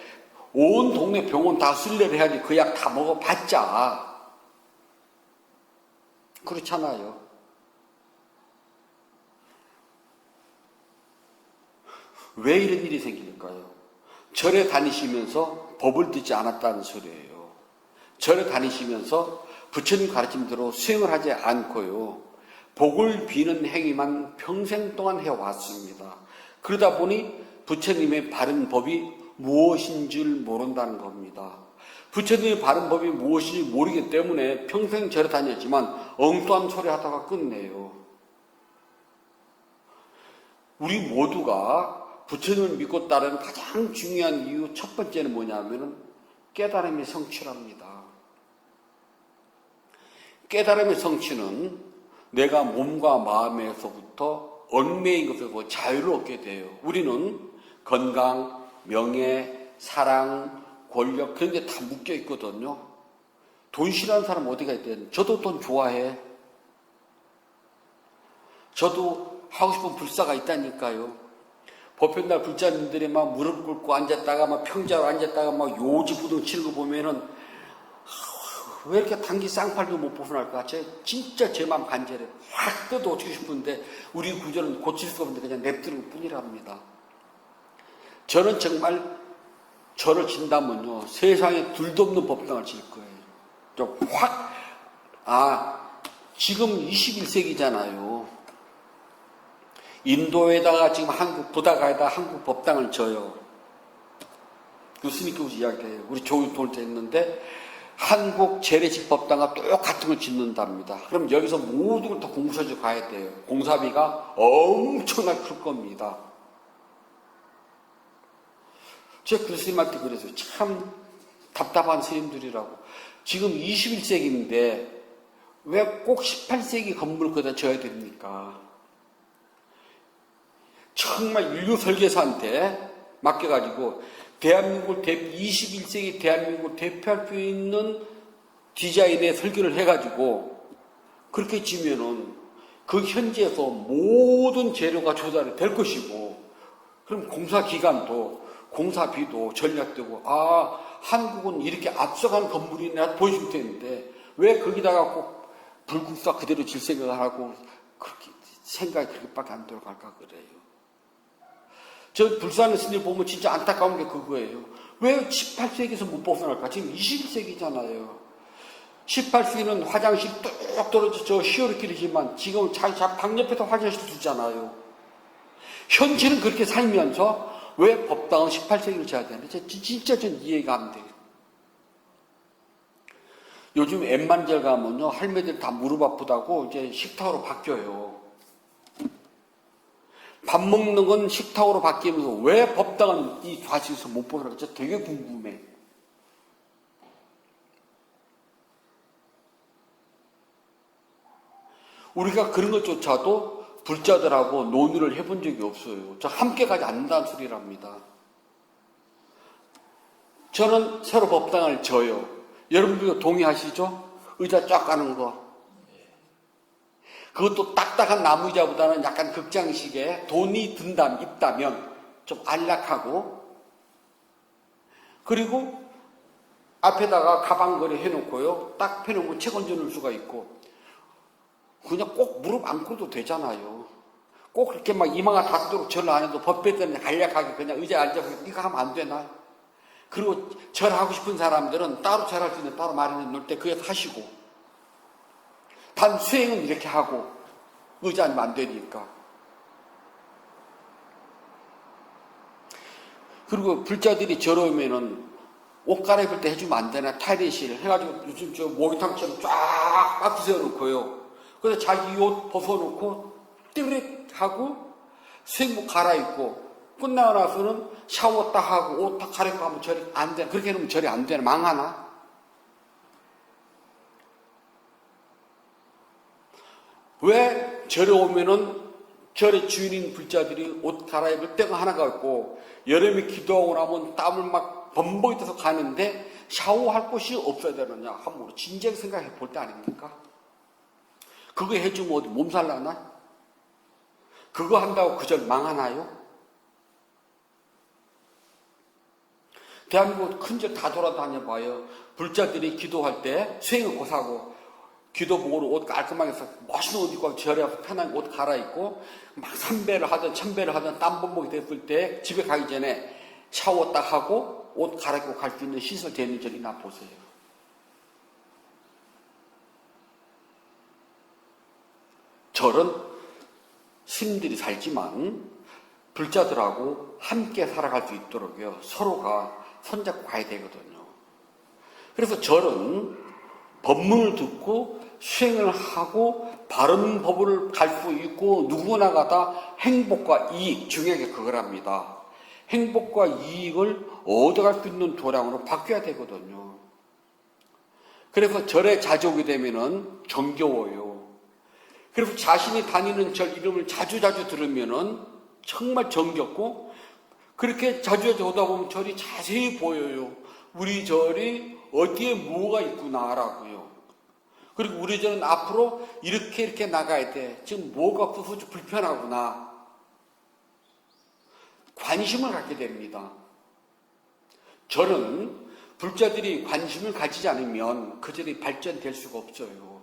온 동네 병원 다 순례를 해야지 그 약 다 먹어봤자 그렇잖아요. 왜 이런 일이 생길까요? 절에 다니시면서 법을 듣지 않았다는 소리예요. 절에 다니시면서 부처님 가르침대로 수행을 하지 않고요. 복을 비는 행위만 평생 동안 해왔습니다. 그러다 보니 부처님의 바른 법이 무엇인 줄 모른다는 겁니다. 부처님의 바른 법이 무엇인지 모르기 때문에 평생 절에 다녔지만 엉뚱한 소리 하다가 끝내요. 우리 모두가 부처님을 믿고 따르는 가장 중요한 이유 첫 번째는 뭐냐면은 깨달음의 성취랍니다. 깨달음의 성취는 내가 몸과 마음에서부터 얽매인 것에서 자유를 얻게 돼요. 우리는 건강, 명예, 사랑, 권력 그런 게 다 묶여 있거든요. 돈 싫어하는 사람 어디가 있대요? 저도 돈 좋아해. 저도 하고 싶은 불사가 있다니까요. 보편날 불자님들이 막 무릎 꿇고 앉았다가 막 평자로 앉았다가 막 요지부동 치는 거 보면은 왜 이렇게 단기 쌍팔도 못 벗어날까? 진짜 제 마음 간절해. 확 뜯어주고 싶은데 우리 구조는 고칠 수 없는데 그냥 냅두는 뿐이랍니다. 저는 정말 저를 진다면요 세상에 둘도 없는 법당을 질 거예요. 좀 확 지금 21세기잖아요. 인도에다가 지금 한국 부다가에다 한국 법당을 져요. 스님께서 이야기해요. 우리 교육 돌 때 했는데 한국 재래식 법당과 똑같은 걸 짓는답니다. 그럼 여기서 모든 걸 다 공사지로 가야 돼요. 공사비가 엄청나게 클 겁니다. 제가 그 스님한테 그랬어요. 참 답답한 스님들이라고. 지금 21세기인데 왜 꼭 18세기 건물을 거기다 져야 됩니까? 정말 인류 설계사한테 맡겨가지고 대한민국을 21세기 대한민국을 대표할 수 있는 디자인의 설계를 해가지고 그렇게 지면은 그 현지에서 모든 재료가 조달이 될 것이고 그럼 공사 기간도 공사비도 전략되고, 한국은 이렇게 앞서간 건물이나 보여줄 텐데, 왜 거기다가 꼭 불국사 그대로 질 생각을 하고, 그렇게, 생각이 그렇게밖에 안 들어갈까 그래요. 저 불사는 스님 보면 진짜 안타까운 게 그거예요. 왜 18세기에서 못 벗어날까? 지금 21세기잖아요. 18세기는 화장실 뚝 떨어져 저 시오르길이지만 지금은 자기 방 옆에도 화장실 두잖아요. 현실은 그렇게 살면서 왜 법당은 18세기를 지어야 되는데 진짜 전 이해가 안 돼요. 요즘 엠만절 가면요 할매들 다 무릎 아프다고 이제 식탁으로 바뀌어요. 밥 먹는 건 식탁으로 바뀌면서 왜 법당은 이 좌식에서 못 벗어날까? 되게 궁금해. 우리가 그런 것조차도 불자들하고 논의를 해본 적이 없어요. 저 함께 가지 않는다는 소리랍니다. 저는 새로 법당을 져요. 여러분들도 동의하시죠? 의자 쫙 가는 거. 그것도 딱딱한 나무 의자보다는 약간 극장식의 돈이 있다면 좀 안락하고, 그리고 앞에다가 가방거리 해놓고요. 딱 펴놓으면 책 얹어놓을 수가 있고, 그냥 꼭 무릎 안 꿇어도 되잖아요. 꼭 그렇게 막 이마가 닿도록 절을 안 해도 법배 때문에 간략하게 그냥 의자에 앉아서 이거 하면 안 되나? 그리고 절하고 싶은 사람들은 따로 절할 수 있는 따로 마련해 놓을 때 그게 하시고, 단 수행은 이렇게 하고, 의자 아니면 안 되니까. 그리고 불자들이 절에 오면은 옷 갈아입을 때 해주면 안 되나? 탈의실 해가지고 요즘 저 목욕탕처럼 쫙 세워놓고요. 그래서 자기 옷 벗어놓고 띠릭 하고 수행복 갈아입고 끝나고 나서는 샤워 딱 하고 옷 딱 갈아입고 하면 절이 안 돼. 그렇게 해놓으면 절이 안 되나? 망하나? 왜 절에 오면은 절의 주인인 불자들이 옷 갈아입을 때가 하나가 있고 여름에 기도하고 나면 땀을 막 범벅이 떠서 가는데 샤워할 곳이 없어야 되느냐? 한번 진지하게 생각해 볼 때 아닙니까? 그거 해주면 어디 몸살 나나? 그거 한다고 그 절 망하나요? 대한민국 큰 절 다 돌아다녀봐요. 불자들이 기도할 때 수행을 고사하고 기도복으로 옷 깔끔하게 해서 멋있는 옷 입고 절에 와서 편하게 옷 갈아입고 막 3배를 하든 1000배를 하든 땀범벅이 됐을 때 집에 가기 전에 샤워 딱 하고 옷 갈아입고 갈 수 있는 시설 되어 있는 절이나 보세요. 절은 스님들이 살지만 불자들하고 함께 살아갈 수 있도록요 서로가 손잡고 가야 되거든요. 그래서 절은 법문을 듣고 수행을 하고 바른 법을 갈 수 있고 누구나가 다 행복과 이익, 중요한 게 그거랍니다. 행복과 이익을 얻어갈 수 있는 도량으로 바뀌어야 되거든요. 그래서 절에 자주 오게 되면은 정겨워요. 그래서 자신이 다니는 절 이름을 자주 들으면은 정말 정겹고 그렇게 자주 오다 보면 절이 자세히 보여요. 우리 절이 어디에 뭐가 있구나라고요. 그리고 우리 절은 앞으로 이렇게 나가야 돼. 지금 뭐가 없어서 좀 불편하구나. 관심을 갖게 됩니다. 절은 불자들이 관심을 가지지 않으면 그 절이 발전될 수가 없어요.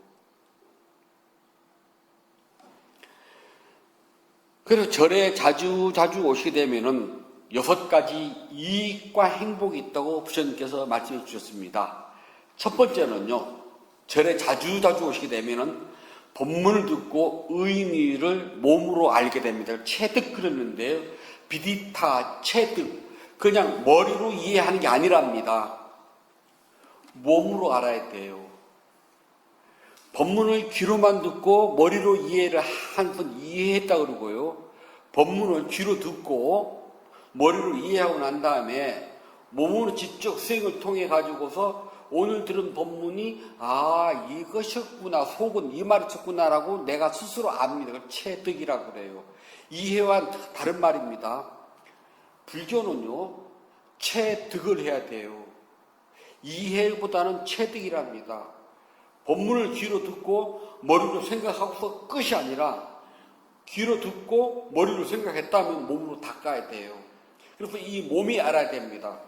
그래서 절에 자주 오시게 되면은 6가지 이익과 행복이 있다고 부처님께서 말씀해 주셨습니다. 첫 번째는요, 절에 자주 오시게 되면은 법문을 듣고 의미를 몸으로 알게 됩니다. 체득 그러는데요. 비디타, 체득. 그냥 머리로 이해하는 게 아니랍니다. 몸으로 알아야 돼요. 법문을 귀로만 듣고 머리로 이해를 한번 이해했다 그러고요. 법문을 귀로 듣고 머리로 이해하고 난 다음에 몸으로 직접 수행을 통해 가지고서 오늘 들은 법문이 이것이었구나, 속은 이 말이었구나라고 내가 스스로 압니다. 그걸 체득이라고 그래요. 이해와 다른 말입니다. 불교는요, 체득을 해야 돼요. 이해보다는 체득이랍니다. 법문을 귀로 듣고 머리로 생각하고서 끝이 아니라 귀로 듣고 머리로 생각했다면 몸으로 닦아야 돼요. 그래서 이 몸이 알아야 됩니다.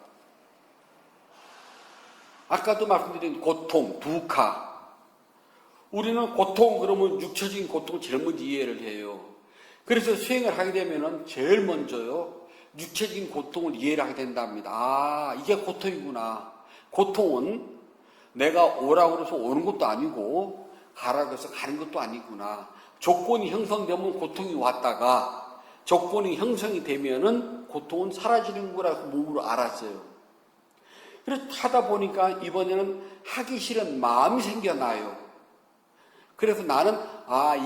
아까도 말씀드린 고통, 두카. 우리는 고통 그러면 육체적인 고통을 제일 먼저 이해를 해요. 그래서 수행을 하게 되면은 제일 먼저요, 육체적인 고통을 이해를 하게 된답니다. 아, 이게 고통이구나. 고통은 내가 오라고 해서 오는 것도 아니고 가라고 해서 가는 것도 아니구나. 조건이 형성되면 고통이 왔다가 조건이 형성이 되면은 고통은 사라지는 거라고 몸으로 알았어요. 그래서 하다 보니까 이번에는 하기 싫은 마음이 생겨나요. 그래서 나는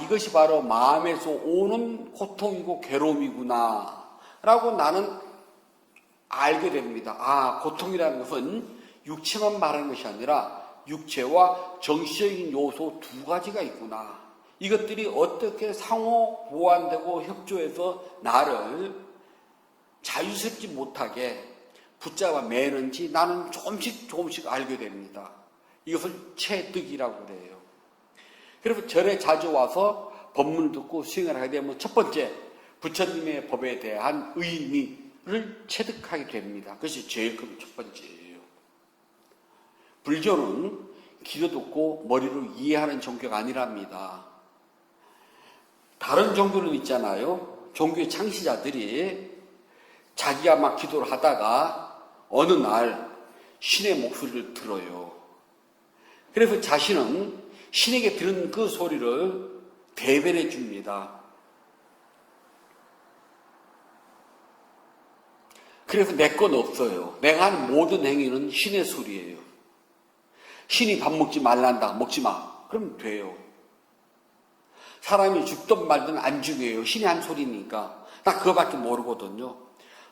이것이 바로 마음에서 오는 고통이고 괴로움이구나 라고 나는 알게 됩니다. 고통이라는 것은 육체만 말하는 것이 아니라 육체와 정신적인 요소 두 가지가 있구나. 이것들이 어떻게 상호 보완되고 협조해서 나를 자유스럽지 못하게 붙잡아 매는지 나는 조금씩 알게 됩니다. 이것을 체득이라고 그래요. 그래서 절에 자주 와서 법문을 듣고 수행을 하게 되면 첫 번째, 부처님의 법에 대한 의미를 체득하게 됩니다. 그것이 제일 큰 첫 번째예요. 불교는 귀로 듣고 머리로 이해하는 종교가 아니랍니다. 다른 종교는 있잖아요. 종교의 창시자들이 자기가 막 기도를 하다가 어느 날 신의 목소리를 들어요. 그래서 자신은 신에게 들은 그 소리를 대변해 줍니다. 그래서 내 건 없어요. 내가 하는 모든 행위는 신의 소리예요. 신이 밥 먹지 말란다. 먹지 마. 그러면 돼요. 사람이 죽든 말든 안 죽여요. 신이 한 소리니까. 나 그거밖에 모르거든요.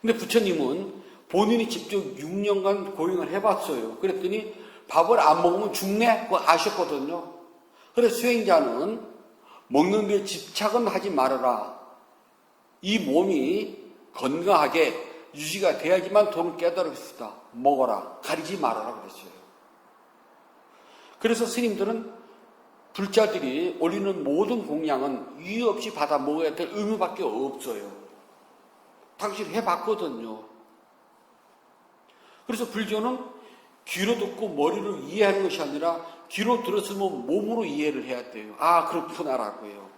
근데 부처님은 본인이 직접 6년간 고행을 해봤어요. 그랬더니 밥을 안 먹으면 죽네? 그거 아셨거든요. 그래서 수행자는 먹는 데 집착은 하지 말아라. 이 몸이 건강하게 유지가 돼야지만 돈을 깨달으겠다. 먹어라. 가리지 말아라 그랬어요. 그래서 스님들은 불자들이 올리는 모든 공양은 이유 없이 받아 먹어야 될 의무밖에 없어요. 당신 해봤거든요. 그래서 불교는 귀로 듣고 머리로 이해하는 것이 아니라 귀로 들었으면 몸으로 이해를 해야 돼요. 그렇구나라고요.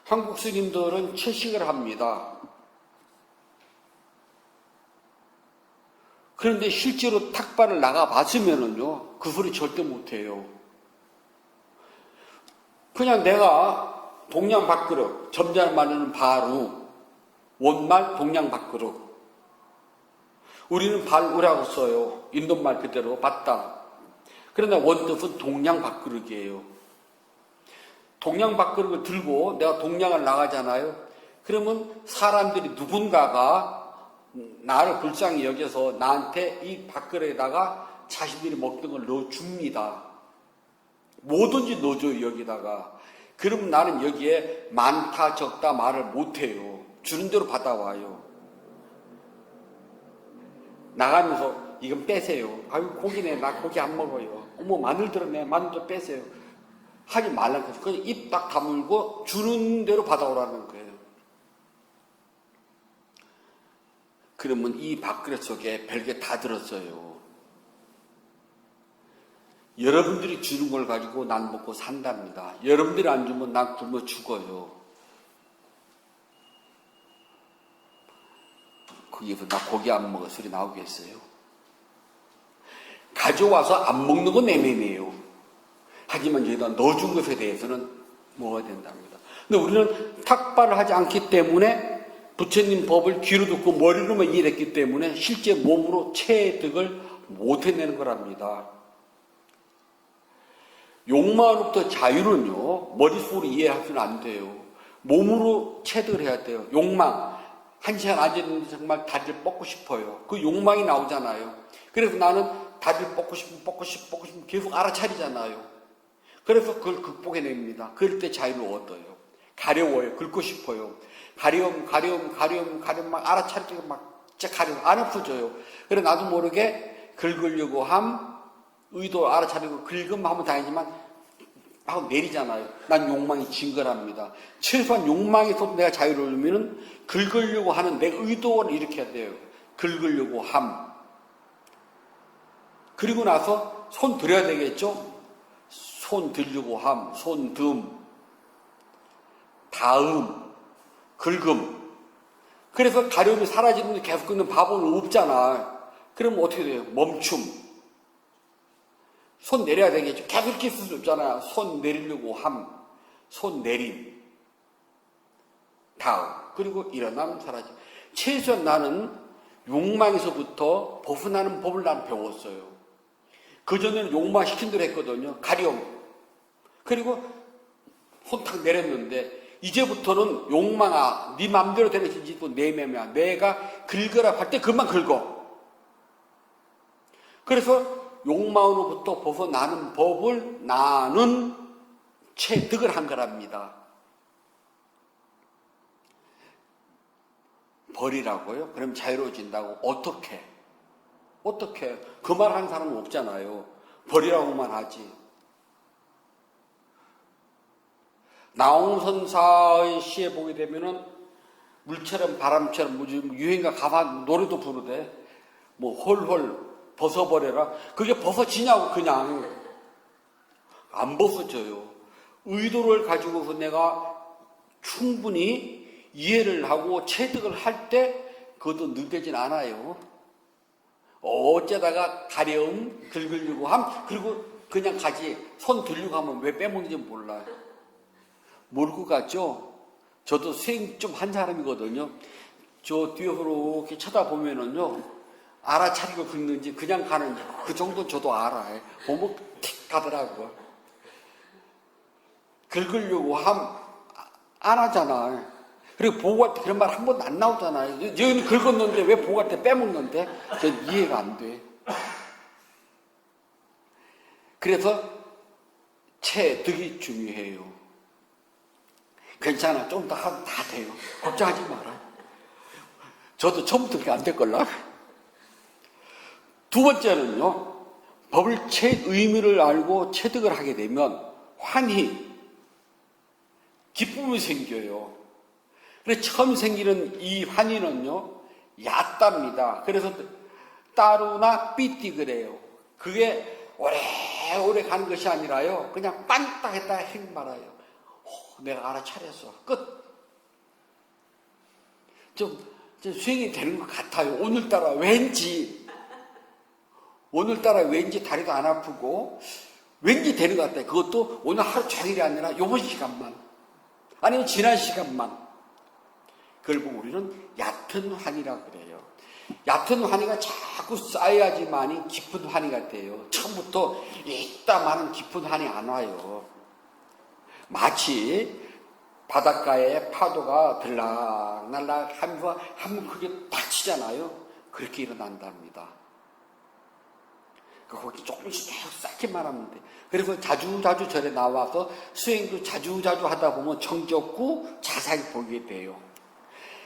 한국 스님들은 채식을 합니다. 그런데 실제로 탁발을 나가봤으면은요, 그 소리 절대 못해요. 그냥 내가 동양 밥그릇, 점잖은 말로는 바루, 원말 동양 밥그릇. 우리는 발우라고 써요. 인도말 그대로 봤다. 그러나 원뜻은 동양 밥그릇이에요. 동양 밥그릇을 들고 내가 동양을 나가잖아요. 그러면 사람들이 누군가가 나를 불쌍히 여겨서 나한테 이 밥그릇에다가 자신들이 먹던 걸 넣어줍니다. 뭐든지 넣어줘요, 여기다가. 그럼 나는 여기에 많다, 적다 말을 못해요. 주는 대로 받아와요. 나가면서 이건 빼세요. 아유, 고기네. 나 고기 안 먹어요. 어머, 마늘 들었네. 마늘도 빼세요. 하지 말라는 거죠. 그냥 입 딱 다물고 주는 대로 받아오라는 거예요. 그러면 이 밥그릇 속에 별게 다 들었어요. 여러분들이 주는 걸 가지고 난 먹고 산답니다. 여러분들이 안 주면 난 굶어 죽어요. 거기서 나 고기 안 먹어 소리 나오겠어요? 가져와서 안 먹는 건 애매해요. 하지만 여기다 넣어준 것에 대해서는 먹어야 된답니다. 근데 우리는 탁발을 하지 않기 때문에 부처님 법을 귀로 듣고 머리로만 이해했기 때문에 실제 몸으로 체득을 못 해내는 거랍니다. 욕망으로부터 자유는요, 머릿속으로 이해할 수는 안 돼요. 몸으로 체득을 해야 돼요. 욕망. 한 시간 앉았는데 정말 다리를 뻗고 싶어요. 그 욕망이 나오잖아요. 그래서 나는 다리를 뻗고 싶으면 계속 알아차리잖아요. 그래서 그걸 극복해냅니다. 그럴 때 자유를 얻어요. 가려워요. 긁고 싶어요. 가려움 막 알아차릴 때 막 진짜 가려움 안 아프져요. 그래 나도 모르게 긁으려고 의도 알아차리고 긁음 하면 다행이지만 하고 내리잖아요. 난 욕망이 진거랍니다. 최소한 욕망에서 내가 자유를 얻으면은 긁으려고 하는 내 의도를 이렇게 해야 돼요. 긁으려고 함. 그리고 나서 손 들여야 되겠죠? 손 들려고 함, 손 듬, 다음, 긁음. 그래서 가려움이 사라지는데 계속 긁는 바보는 없잖아. 그럼 어떻게 돼요? 멈춤. 손 내려야 되겠죠. 계속 이렇게 있을 수 없잖아요. 손 내리려고 함, 손 내림, 다음, 그리고 일어남, 사라짐. 최소한 나는 욕망에서부터 벗어나는 법을 난 배웠어요. 그전에는 욕망 시킨 대로 했거든요. 가려움. 그리고 손 탁 내렸는데 이제부터는 욕망아, 네 맘대로 되는 짓도 내 맘이야. 내가 긁으라 할 때 그만 긁어. 그래서 욕망으로부터 벗어나는 법을 나는 체득을 한 거랍니다. 버리라고요? 그럼 자유로워진다고? 어떻게? 그 말 하는 사람은 없잖아요. 버리라고만 하지. 나홍선사의 시에 보게 되면은 물처럼 바람처럼 유행가 가사 노래도 부르대. 뭐 홀홀 벗어버려라. 그게 벗어지냐고. 그냥 안 벗어져요. 의도를 가지고서 내가 충분히 이해를 하고 체득을 할 때 그것도 느껴지진 않아요. 어쩌다가 가려움, 긁으려고 함, 그리고 그냥 가지. 손 들려고 하면 왜 빼먹는지 몰라요. 모를 것 같죠? 저도 수행 좀 한 사람이거든요. 저 뒤에서 이렇게 쳐다보면은요, 알아차리고 긁는지 그냥 가는지 그 정도는 저도 알아요. 보면 틱 가더라고요. 긁으려고 안 하잖아요. 그리고 보고할 때 그런 말 한 번도 안 나오잖아요. 여기는 긁었는데 왜 보고할 때 빼먹는데? 전 이해가 안 돼. 그래서 체득이 중요해요. 괜찮아. 좀 더 하면 다 돼요. 걱정하지 마라. 저도 처음부터 그렇게 안 될걸라. 두 번째는요, 법을 의미를 알고 체득을 하게 되면 환희, 기쁨이 생겨요. 그래서 처음 생기는 이 환희는요, 얕답니다. 그래서 따루나 삐띠 그래요. 그게 오래오래 가는 것이 아니라요, 그냥 빤딱 했다가 행 말아요. 내가 알아차렸어. 끝. 좀 수행이 되는 것 같아요. 오늘따라 왠지 다리도 안 아프고 왠지 되는 것 같아요. 그것도 오늘 하루 종일이 아니라 이번 시간만, 아니면 지난 시간만. 그걸 보고 우리는 얕은 환희라고 그래요. 얕은 환희가 자꾸 쌓여야지만이 깊은 환희가 돼요. 처음부터 이따만은 깊은 환희 안 와요. 마치 바닷가에 파도가 들락날락 하면서 한번 크게 탁 치잖아요. 그렇게 일어난답니다. 거기 조금씩 계속 쌓기만 하면 돼. 그래서 자주자주 절에 나와서 수행도 자주자주 하다 보면 정적고 자세히 보게 돼요.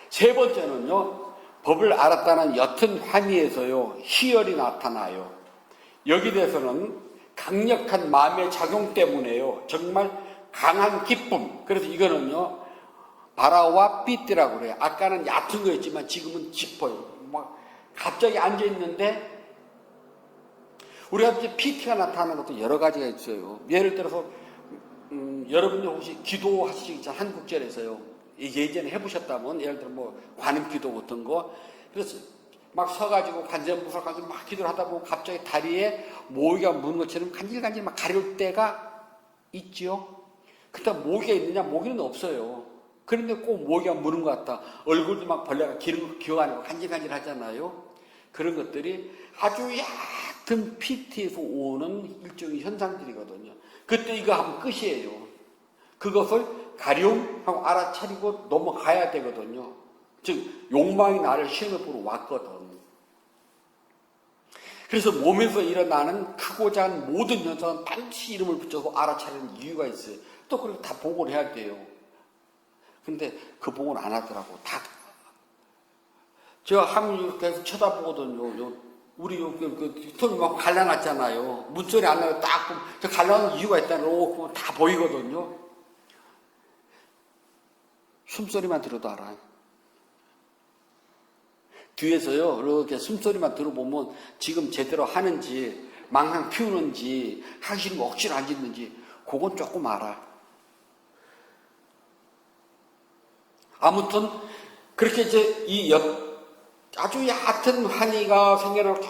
세 번째는요, 법을 알았다는 옅은 환희에서요, 희열이 나타나요. 여기 대해서는 강력한 마음의 작용 때문에요. 정말 강한 기쁨. 그래서 이거는요, 바라와 삐띠라고 그래요. 아까는 얕은 거였지만 지금은 깊어요. 막 갑자기 앉아있는데 우리가 이제 PT가 나타나는 것도 여러 가지가 있어요. 예를 들어서 여러분이 혹시 기도하시죠? 한국절에서요. 예전에 해보셨다면 예를 들어 뭐 관음기도 같은 거, 그래서 막 서가지고 관전부설가지고 막 기도를 하다 보면 갑자기 다리에 모기가 무는 것처럼 간질간질 막 가려울 때가 있지요. 그때 모기가 있느냐? 모기는 없어요. 그런데 꼭 모기가 무는 것 같다. 얼굴도 막 벌레가 기는 거 기억 안 하고 간질간질 하잖아요. 그런 것들이 아주 얕은 PT에서 오는 일종의 현상들이거든요. 그때 이거 하면 끝이에요. 그것을 가려움하고 알아차리고 넘어가야 되거든요. 즉 욕망이 나를 시험에 보러 왔거든. 그래서 몸에서 일어나는 크고 작은 모든 현상은 반드시 이름을 붙여서 알아차리는 이유가 있어요. 또 그렇게 다 보고를 해야 돼요. 근데 그 보고는 안 하더라고. 다. 제가 하면 계속 쳐다보거든요. 우리 손이 막 갈라놨잖아요. 문소리 안 나요. 딱 보면 저 갈라놓은 이유가 있다는 거 다 보이거든요. 숨소리만 들어도 알아요. 뒤에서요, 이렇게 숨소리만 들어보면 지금 제대로 하는지, 망상 피우는지, 하기 싫은 거 억지로 안 짓는지, 그건 조금 알아. 아무튼, 그렇게 이제 아주 얕은 환희가 생겨나고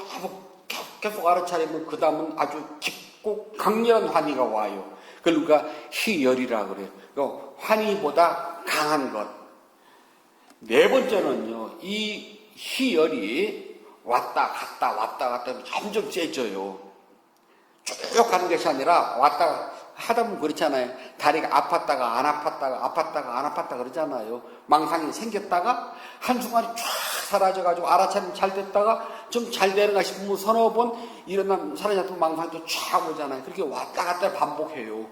계속 알아차리면 그 다음은 아주 깊고 강렬한 환희가 와요. 그러니까 희열이라 그래요. 환희보다 강한 것. 네 번째는요, 이 희열이 왔다 갔다 점점 세져요. 쭉 가는 것이 아니라 왔다 하다 보면 그렇잖아요. 다리가 아팠다가 안 아팠다가 그러잖아요. 망상이 생겼다가 한순간에 쫙 사라져가지고 알아차리면 잘 됐다가 좀 잘 되는가 싶으면 서너 번 일어나면 사라졌던 망상도 쫙 오잖아요. 그렇게 왔다 갔다 반복해요.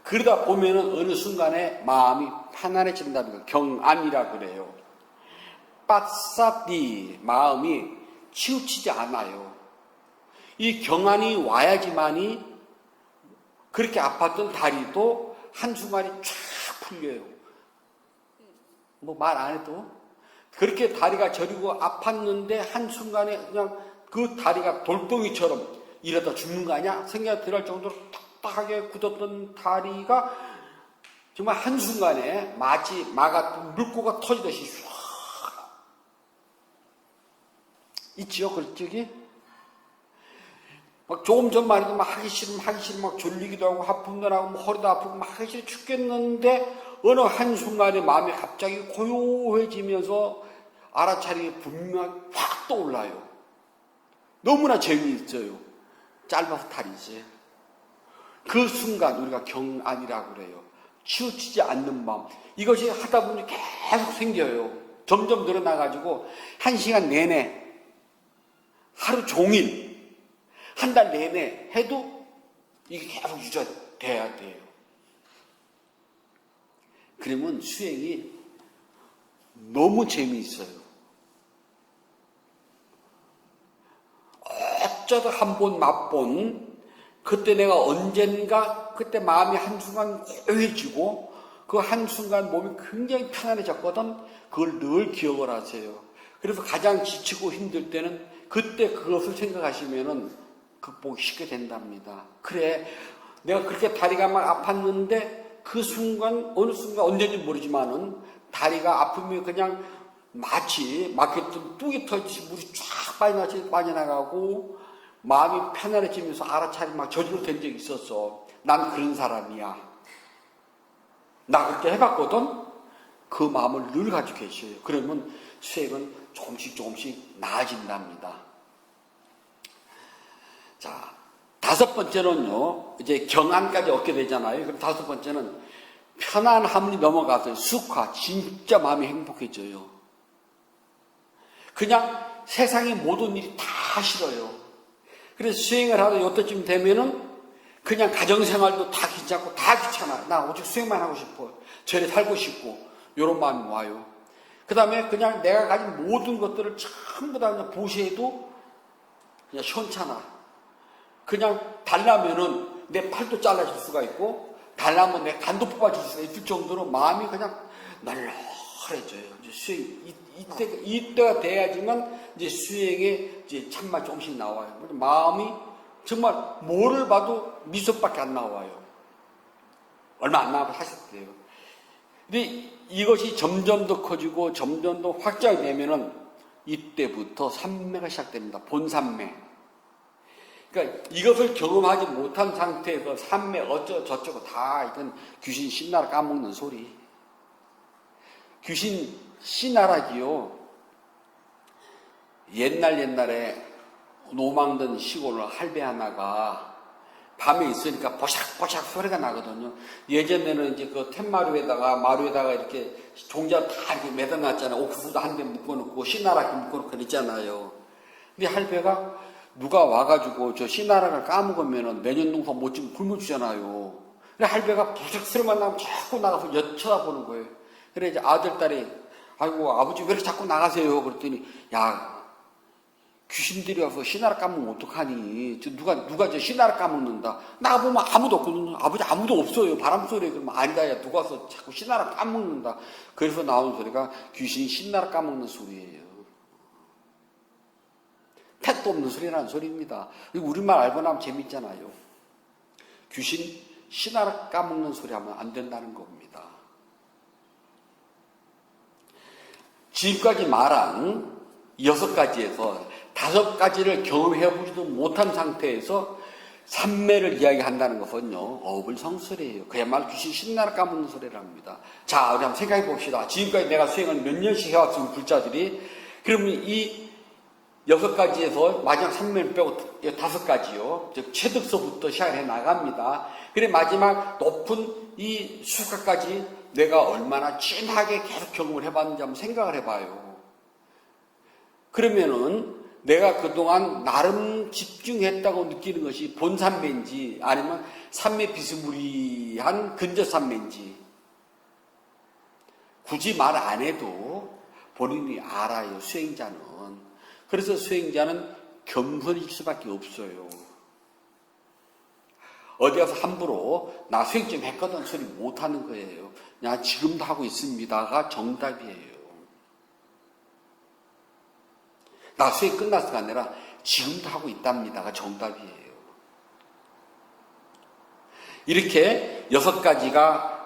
그러다 보면은 어느 순간에 마음이 편안해진다는 거, 경안이라 그래요. 빠싸디, 마음이 치우치지 않아요. 이 경안이 와야지만이 그렇게 아팠던 다리도 한순간에 쫙 풀려요. 뭐 말 안 해도. 그렇게 다리가 저리고 아팠는데 한순간에 그냥 그 다리가 돌덩이처럼 이러다 죽는 거 아니야? 생각이 들을 정도로 딱딱하게 굳었던 다리가 정말 한순간에 마치 물고가 터지듯이 唰 있지요, 그런 적이? 막 조금 전만 해도 막 하기 싫으면 막 졸리기도 하고 아픔도 나고 뭐 허리도 아프고 막 하기 싫어 죽겠는데 어느 한순간에 마음이 갑자기 고요해지면서 알아차리게 분명하게 확 떠올라요. 너무나 재미있어요. 짧아서 다리지. 그 순간 우리가 경안이라고 그래요. 치우치지 않는 마음. 이것이 하다 보니 계속 생겨요. 점점 늘어나가지고 1시간 내내 하루 종일 한 달 내내 해도 이게 계속 유지돼야 돼요. 그러면 수행이 너무 재미있어요. 어쩌다 한 번 맛본 그때 내가 언젠가 그때 마음이 한순간 고요해지고 그 한순간 몸이 굉장히 편안해졌거든. 그걸 늘 기억을 하세요. 그래서 가장 지치고 힘들 때는 그때 그것을 생각하시면은 극복이 쉽게 된답니다. 그래, 내가 그렇게 다리가 막 아팠는데 그 순간, 어느 순간 언제인지 모르지만은 다리가 아프면 그냥 마치 막혔던 뚝이 터지듯이 물이 쫙 빠져나가고 마음이 편안해지면서 알아차리면 막 저절로 된 적이 있었어. 난 그런 사람이야. 나 그렇게 해봤거든? 그 마음을 늘 가지고 계셔요. 그러면 수행은 조금씩 나아진답니다. 자, 다섯 번째는요, 이제 경안까지 얻게 되잖아요. 그럼 다섯 번째는 편안함이 넘어가서 숙화, 진짜 마음이 행복해져요. 그냥 세상의 모든 일이 다 싫어요. 그래서 수행을 하다 요때쯤 되면은 그냥 가정생활도 다 귀찮고 다 귀찮아. 나 오직 수행만 하고 싶어. 저래 살고 싶고 이런 마음이 와요. 그 다음에 그냥 내가 가진 모든 것들을 전부 다 그냥 보시해도 그냥 시원찮아. 그냥 달라면은 내 팔도 잘라줄 수가 있고 달라면 내 간도 뽑아줄 수가 있을 정도로 마음이 그냥 널널해져요. 이제 수행 이때가 돼야지만 이제 수행에 이제 참맛 조금씩 나와요. 마음이 정말 뭐를 봐도 미소밖에 안 나와요. 얼마 안 나와서 하셨대요. 근데 이것이 점점 더 커지고 점점 더 확장이 되면은 이때부터 삼매가 시작됩니다. 본삼매. 그러니까 이것을 경험하지 못한 상태에서 삼매 어쩌고저쩌고 다 이건 귀신 신나라 까먹는 소리. 귀신 신나라기요. 옛날에 노망든 시골 할배 하나가 밤에 있으니까 보샥보샥 소리가 나거든요. 예전에는 이제 그 마루에다가 이렇게 종자 다 이렇게 매달놨잖아요. 옥수수도 한 대 묶어놓고 씨나락기 묶어놓고 그랬잖아요. 근데 할배가 누가 와가지고 저 씨나락을 까먹으면은 내년 농사 못 지면 굶어 주잖아요. 근데 할배가 부쩍 소리만 나면 자꾸 나가서 쳐다보는 거예요. 그래 이제 아들, 딸이 아이고 아버지 왜 이렇게 자꾸 나가세요? 그랬더니 야 귀신들이 와서 신하를 까먹으면 어떡하니? 누가 저 신하를 까먹는다. 나 보면 아무도 없거든요. 아버지 아무도 없어요. 바람소리에 그러면 아니다. 야, 누가 와서 자꾸 신하를 까먹는다. 그래서 나온 소리가 귀신이 신하를 까먹는 소리예요. 택도 없는 소리라는 소리입니다. 우리말 알고 나면 재밌잖아요. 귀신 신하를 까먹는 소리 하면 안 된다는 겁니다. 지금까지 말한 6가지에서 5가지를 경험해보지도 못한 상태에서 삼매를 이야기한다는 것은요, 어불성설이에요. 그야말로 귀신 신나를 까먹는 소리랍니다. 자, 우리 한번 생각해 봅시다. 지금까지 내가 수행을 몇 년씩 해왔으면 불자들이, 그러면 이 6가지에서 마지막 3매를 빼고 5가지요. 즉, 최득서부터 시작해 나갑니다. 그래, 마지막 높은 이 수가까지 내가 얼마나 진하게 계속 경험을 해봤는지 한번 생각을 해봐요. 그러면은 내가 그동안 나름 집중했다고 느끼는 것이 본삼매인지 아니면 삼매 비스무리한 근저삼매인지 굳이 말 안 해도 본인이 알아요, 수행자는. 그래서 수행자는 겸손일 수밖에 없어요. 어디 가서 함부로 나 수행 좀 했거든 소리 못하는 거예요. 야, 지금도 하고 있습니다가 정답이에요. 나 수행 끝났을가 아니라 지금도 하고 있답니다가 정답이에요. 이렇게 6가지가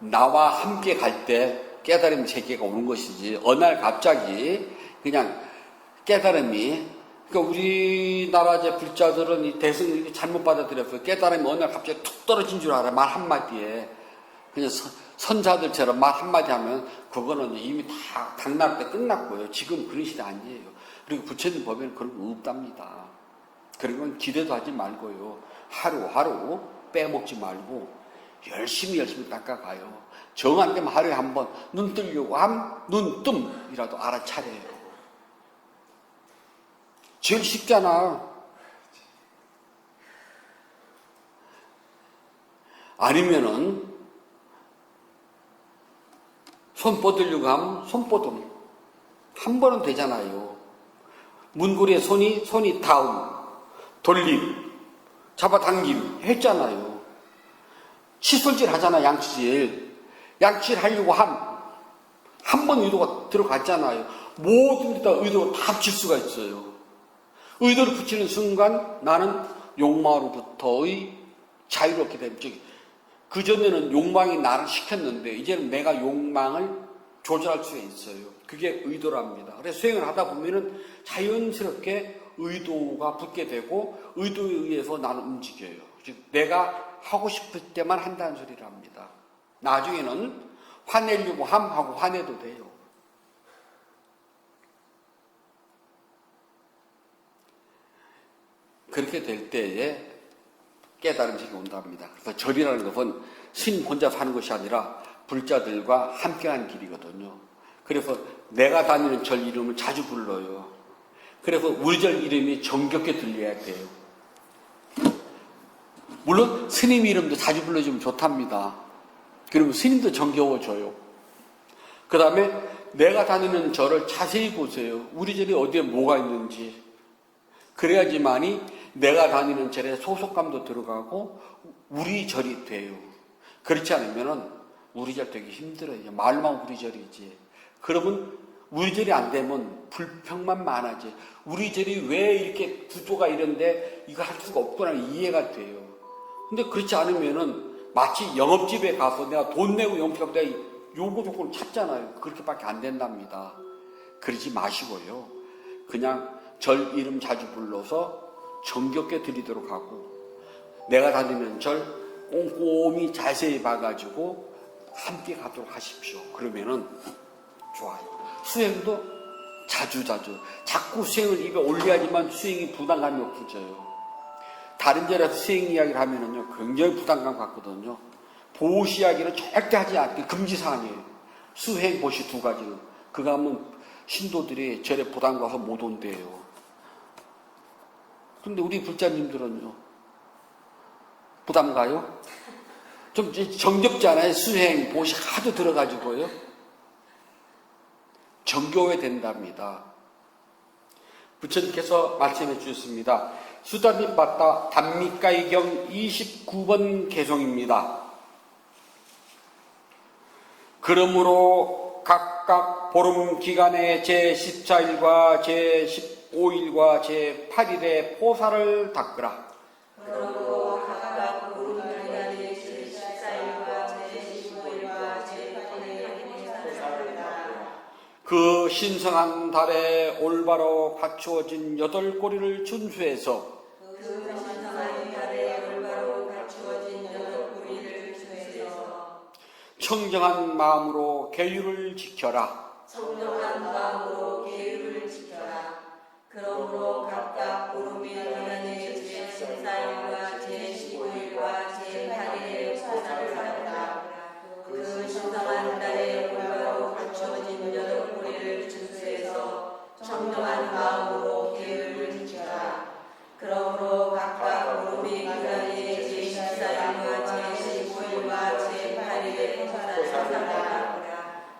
나와 함께 갈 때 깨달음 세계가 오는 것이지 어느 날 갑자기 그냥 깨달음이, 그러니까 우리나라 이제 불자들은 이 대승을 잘못 받아들였어요. 깨달음이 어느 날 갑자기 툭 떨어진 줄 알아요. 말 한마디에. 그냥 선자들처럼 말 한마디 하면 그거는 이미 다 당날 때 끝났고요. 지금 그런 시대 아니에요. 그리고 부처님 법에는 그런 거 없답니다. 그런 건 기대도 하지 말고요. 하루하루 빼먹지 말고 열심히 닦아가요. 정 안 되면 하루에 한 번 눈 뜨려고 함 눈뜸이라도 알아차려요. 제일 쉽잖아. 아니면은 손 뻗으려고 하면 손 뻗음. 한 번은 되잖아요. 문고리에 손이 다음, 돌림, 잡아당김 했잖아요. 칫솔질 하잖아, 양치질. 양치질 하려고 한 번 의도가 들어갔잖아요. 모든 데다 의도가 다 붙일 수가 있어요. 의도를 붙이는 순간 나는 욕망으로부터의 자유롭게 되는, 즉, 그전에는 욕망이 나를 시켰는데 이제는 내가 욕망을 조절할 수가 있어요. 그게 의도랍니다. 그래서 수행을 하다 보면은 자연스럽게 의도가 붙게 되고 의도에 의해서 나는 움직여요. 즉 내가 하고 싶을 때만 한다는 소리랍니다. 나중에는 화내려고 하고 화내도 돼요. 그렇게 될 때에 깨달음식이 온답니다. 그래서 절이라는 것은 스님 혼자 사는 것이 아니라 불자들과 함께하는 길이거든요. 그래서 내가 다니는 절 이름을 자주 불러요. 그래서 우리 절 이름이 정겹게 들려야 돼요. 물론 스님 이름도 자주 불러주면 좋답니다. 그러면 스님도 정겨워져요. 그 다음에 내가 다니는 절을 자세히 보세요. 우리 절이 어디에 뭐가 있는지. 그래야지만이 내가 다니는 절에 소속감도 들어가고 우리 절이 돼요. 그렇지 않으면은 우리 절 되기 힘들어요. 말만 우리 절이지. 그러면 우리 절이 안 되면 불평만 많아지. 우리 절이 왜 이렇게 구조가 이런데 이거 할 수가 없구나 이해가 돼요. 근데 그렇지 않으면은 마치 영업집에 가서 내가 돈 내고 영업집에 내가 요구 조건을 찾잖아요. 그렇게밖에 안 된답니다. 그러지 마시고요. 그냥 절 이름 자주 불러서 정겹게 드리도록 하고 내가 다니는 절 꼼꼼히 자세히 봐가지고 함께 가도록 하십시오. 그러면은 좋아요. 수행도 자주 자꾸 수행을 입에 올려야지만 수행이 부담감이 없어져요. 다른 절에서 수행 이야기를 하면은요 굉장히 부담감 갖거든요. 보시 이야기는 절대 하지 않게 금지사항이에요. 수행 보시 2가지는 그거 하면 신도들이 절에 부담 가서 못 온대요. 근데 우리 불자님들은요 부담 가요? 좀 정겹잖아요. 수행 보시 하도 들어가지고요. 정교해야 된답니다. 부처님께서 말씀해 주셨습니다. 수다님 받다 단미가의경 29번 개송입니다. 그러므로 각각 보름 기간에 제14일과 제15일과 제8일에 포사를 닦으라. 그러므로 각각 보름 기간에 제14일과 제15일과 제8일에 포사를 닦으라. 그 신성한 달에 올바로 갖추어진 8꼬리를 준수해서 그 신성한 달에 올바로 갖추어진 8꼬리를 준수해서 청정한 마음으로 계율을 지켜라. 청정한 마음으로 계율을 지켜라. 그러므로 각각 보름의 기간에 제14일과 제15일과 제8일에 포사를 닦으라. 그 신성한 달에 올바로 갖추어진 8꼬리를 준수해서 청정한 마음으로 계율을 지켜라. 그러므로 각각 보름의 기간에 제14일과 제15일과 제8일에 포사를 닦으라.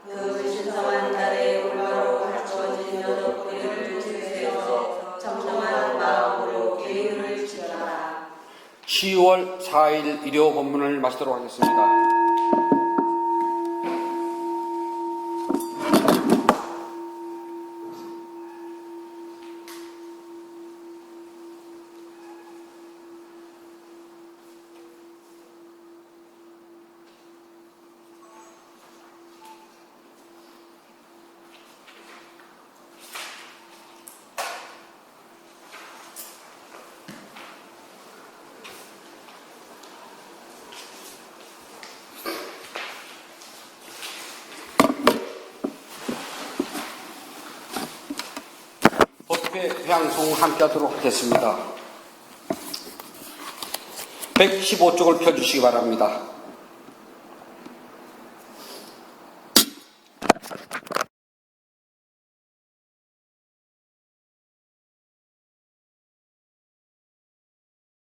그 신성한 달에 올바로 갖추어진 8꼬리를 준수해서 청정한 마음으로 계율을 지켜라. 10월 4일 일요 본문을 마치도록 하겠습니다. 법회 회향송 함께 하도록 하겠습니다. 115쪽을 펴주시기 바랍니다.